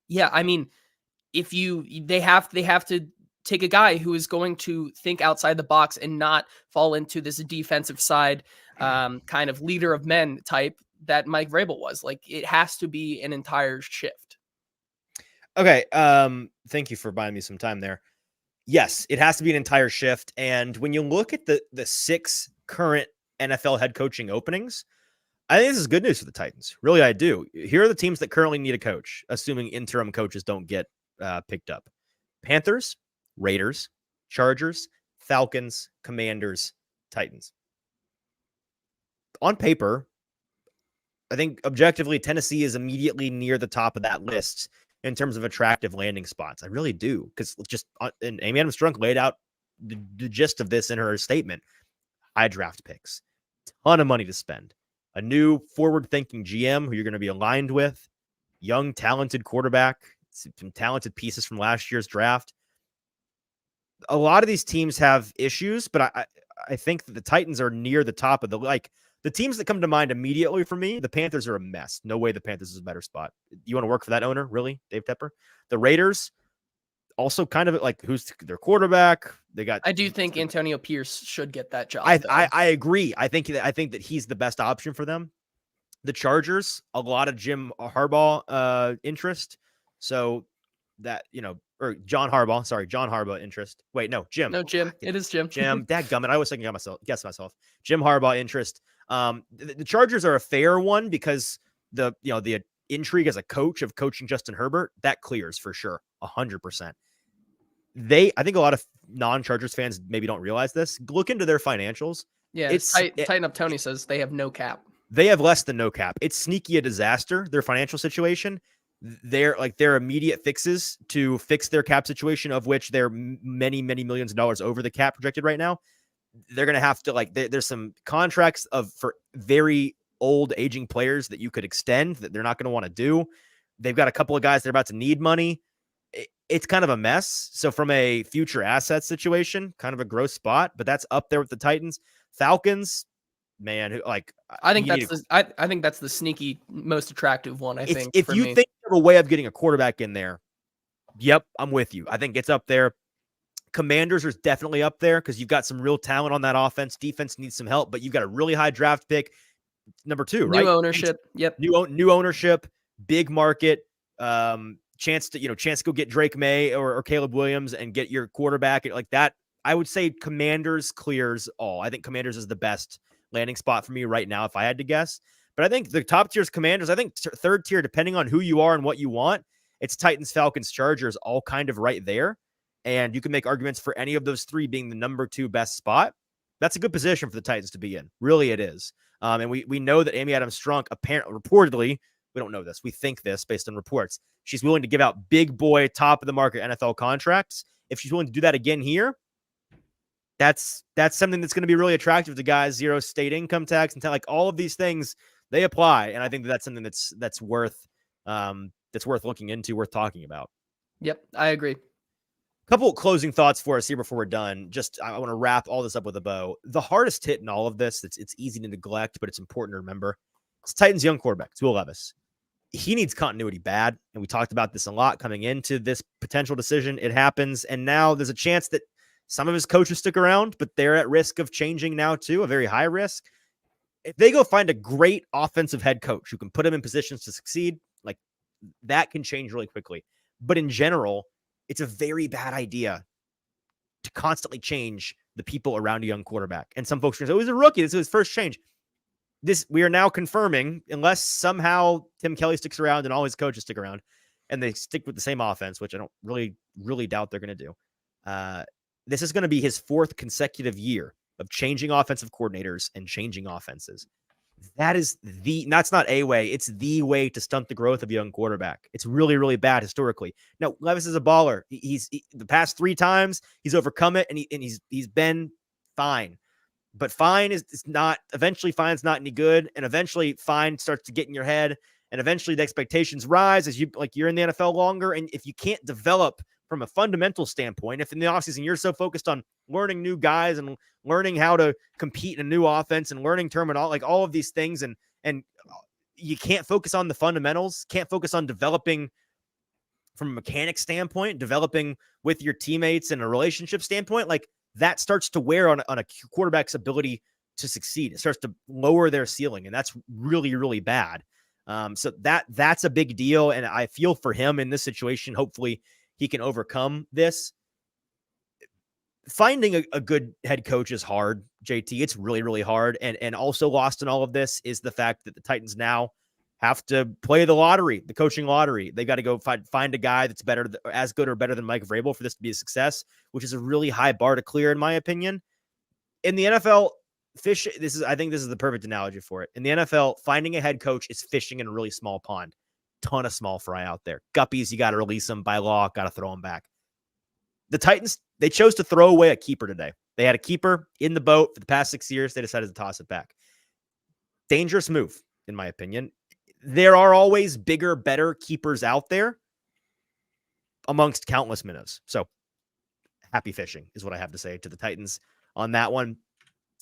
yeah, I mean, they have to take a guy who is going to think outside the box and not fall into this defensive side kind of leader of men type that Mike Vrabel was. Like, it has to be an entire shift. Okay. Thank you for buying me some time there. Yes, it has to be an entire shift. And when you look at the 6 current NFL head coaching openings, I think this is good news for the Titans. Really, I do. Here are the teams that currently need a coach, assuming interim coaches don't get picked up: Panthers, Raiders, Chargers, Falcons, Commanders, Titans. On paper, I think objectively Tennessee is immediately near the top of that list in terms of attractive landing spots. I really do, because and Amy Adams Strunk laid out the gist of this in her statement. High draft picks, ton of money to spend, a new forward-thinking GM who you're going to be aligned with, young, talented quarterback, some talented pieces from last year's draft. A lot of these teams have issues, but I think that the Titans are near the top of the teams that come to mind immediately for me. The Panthers are a mess. No way the Panthers is a better spot. You want to work for that owner? Really? Dave Tepper? The Raiders, also kind of like, who's their quarterback? I do think Antonio Pierce should get that job. I agree. I think that he's the best option for them. The Chargers, a lot of Jim Harbaugh interest. So that, or John Harbaugh interest. Wait, no, Jim. No, Jim. It is Jim. Jim, dadgummit. I was thinking guess myself. Jim Harbaugh interest. The Chargers are a fair one because the intrigue as a coach of coaching Justin Herbert, that clears for sure. 100%. I think a lot of non-Chargers fans maybe don't realize this. Look into their financials. Yeah, Tighten Up Tony says they have no cap. They have less than no cap. It's sneaky a disaster, their financial situation. Their immediate fixes to fix their cap situation, of which they're many, many millions of dollars over the cap projected right now. they're going to have to there's some contracts for very old aging players that you could extend that they're not going to want to do. They've got a couple of guys that are about to need money. It's kind of a mess. So from a future asset situation, kind of a gross spot, but that's up there with the Titans. Falcons, man, I think I think that's the sneaky most attractive one. If you think of a way of getting a quarterback in there, yep, I'm with you. I think it's up there. Commanders is definitely up there because you've got some real talent on that offense. Defense needs some help, but you've got a really high draft pick. Number 2, right? New ownership. Yep. New ownership, big market, chance to go get Drake May or Caleb Williams and get your quarterback like that. I would say Commanders clears all. I think Commanders is the best landing spot for me right now, if I had to guess. But I think the top tier is Commanders. I think third tier, depending on who you are and what you want, it's Titans, Falcons, Chargers, all kind of right there. And you can make arguments for any of those 3 being the number 2 best spot. That's a good position for the Titans to be in. Really, it is. And we know that Amy Adams Strunk, reportedly, we don't know this, we think this based on reports, she's willing to give out big boy, top of the market NFL contracts. If she's willing to do that again here, that's something that's going to be really attractive to guys. 0 state income tax and all of these things, they apply. And I think that's something that's worth looking into, worth talking about. Yep, I agree. Couple closing thoughts for us here before we're done. I want to wrap all this up with a bow. The hardest hit in all of this, it's easy to neglect, but it's important to remember. It's Titans' young quarterback, Will Levis. He needs continuity bad, and we talked about this a lot coming into this potential decision. It happens, and now there's a chance that some of his coaches stick around, but they're at risk of changing now too, a very high risk. If they go find a great offensive head coach who can put him in positions to succeed, that can change really quickly. But in general, it's a very bad idea to constantly change the people around a young quarterback. And some folks are going to say, oh, he's a rookie. This is his first change. We are now confirming, unless somehow Tim Kelly sticks around and all his coaches stick around and they stick with the same offense, which I don't really, really doubt they're going to do. This is going to be his 4th consecutive year of changing offensive coordinators and changing offenses. That's not a way. It's the way to stunt the growth of a young quarterback. It's really, really bad historically. Now, Levis is a baller. The past 3 times he's overcome it, and he's been fine. But fine is not. Eventually, fine's not any good, and eventually, fine starts to get in your head, and eventually, the expectations rise as you're in the NFL longer, and if you can't develop from a fundamental standpoint, if in the offseason you're so focused on learning new guys and learning how to compete in a new offense and learning terminology, all of these things, and you can't focus on the fundamentals, can't focus on developing from a mechanic standpoint, developing with your teammates and a relationship standpoint, that starts to wear on a quarterback's ability to succeed. It starts to lower their ceiling, and that's really, really bad. So that's a big deal, and I feel for him in this situation. Hopefully he can overcome this. Finding a good head coach is hard, JT. It's really, really hard. And also lost in all of this is the fact that the Titans now have to play the lottery, the coaching lottery. They got to go find a guy that's as good or better than Mike Vrabel for this to be a success, which is a really high bar to clear, in my opinion. In the NFL, I think this is the perfect analogy for it. In the NFL, finding a head coach is fishing in a really small pond. Ton of small fry out there. Guppies, you got to release them by law, got to throw them back. The Titans, they chose to throw away a keeper today. They had a keeper in the boat for the past 6 years. They decided to toss it back. Dangerous move, in my opinion. There are always bigger, better keepers out there amongst countless minnows. So happy fishing is what I have to say to the Titans on that one.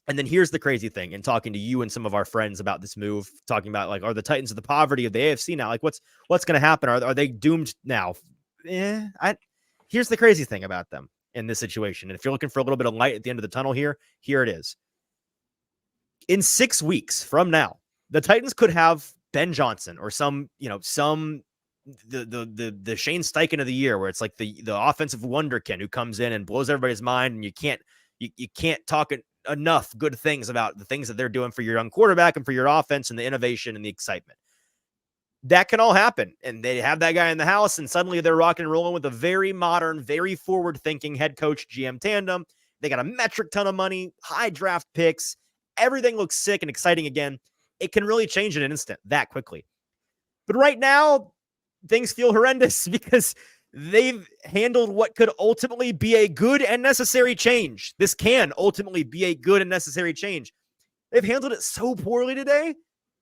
And then here's the crazy thing, in talking to you and some of our friends about this move, talking about are the Titans of the poverty of the AFC now? What's going to happen? Are they doomed now? Here's the crazy thing about them in this situation. And if you're looking for a little bit of light at the end of the tunnel here it is. In 6 weeks from now, the Titans could have Ben Johnson or the Shane Steichen of the year, where it's like the offensive wonderkind who comes in and blows everybody's mind, and you can't talk enough good things about the things that they're doing for your young quarterback and for your offense and the innovation and the excitement. That can all happen. And they have that guy in the house, and suddenly they're rocking and rolling with a very modern, very forward-thinking head coach GM tandem. They got a metric ton of money, high draft picks. Everything looks sick and exciting again. It can really change in an instant that quickly. But right now, things feel horrendous because they've handled what could ultimately be a good and necessary change. This can ultimately be a good and necessary change. They've handled it so poorly today.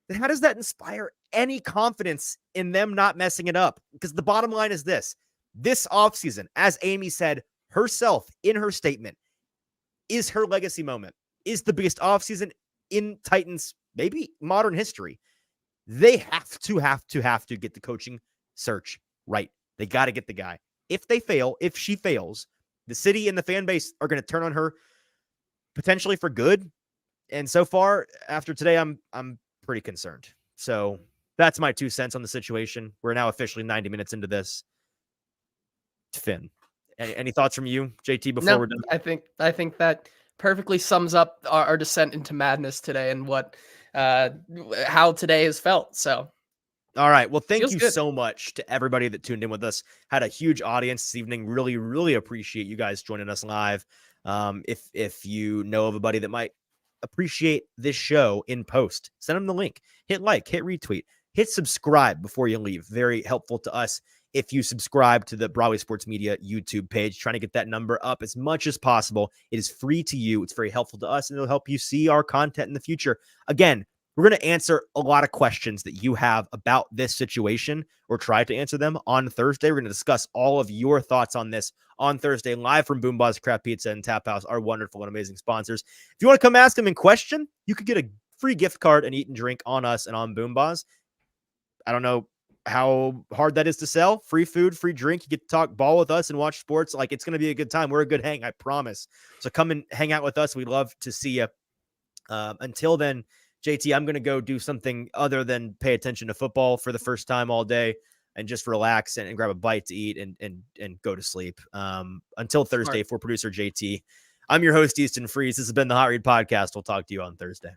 Then how does that inspire any confidence in them not messing it up? Because the bottom line is this offseason, as Amy said herself in her statement, is her legacy moment, is the biggest offseason in Titans, maybe modern history. They have to get the coaching search right. They got to get the guy. If they fail, if she fails, the city and the fan base are going to turn on her potentially for good. And so far, after today, I'm pretty concerned. So that's my 2 cents on the situation. We're now officially 90 minutes into this. Finn, any thoughts from you, JT, before we're done? I think that perfectly sums up our descent into madness today and what how today has felt. So all right. Well, thank feels you good. so much to everybody that tuned in with us. Had a huge audience this evening. Really, really appreciate you guys joining us live. If you know of a buddy that might appreciate this show in post, send them the link. Hit like, hit retweet, hit subscribe before you leave. Very helpful to us if you subscribe to the Broadway Sports Media YouTube page. Trying to get that number up as much as possible. It is free to you. It's very helpful to us, and it'll help you see our content in the future. Again, we're going to answer a lot of questions that you have about this situation, or try to answer them on Thursday. We're going to discuss all of your thoughts on this on Thursday, live from Boombas Craft Pizza and Tap House, our wonderful and amazing sponsors. If you want to come ask them in question, you could get a free gift card and eat and drink on us and on Boombas. I don't know how hard that is to sell. Free food, free drink. You get to talk ball with us and watch sports. Like, it's going to be a good time. We're a good hang, I promise. So come and hang out with us. We'd love to see you. Until then, JT, I'm going to go do something other than pay attention to football for the first time all day and just relax and grab a bite to eat and go to sleep. Until Thursday, for producer JT, I'm your host, Easton Freeze. This has been the Hot Read Podcast. We'll talk to you on Thursday.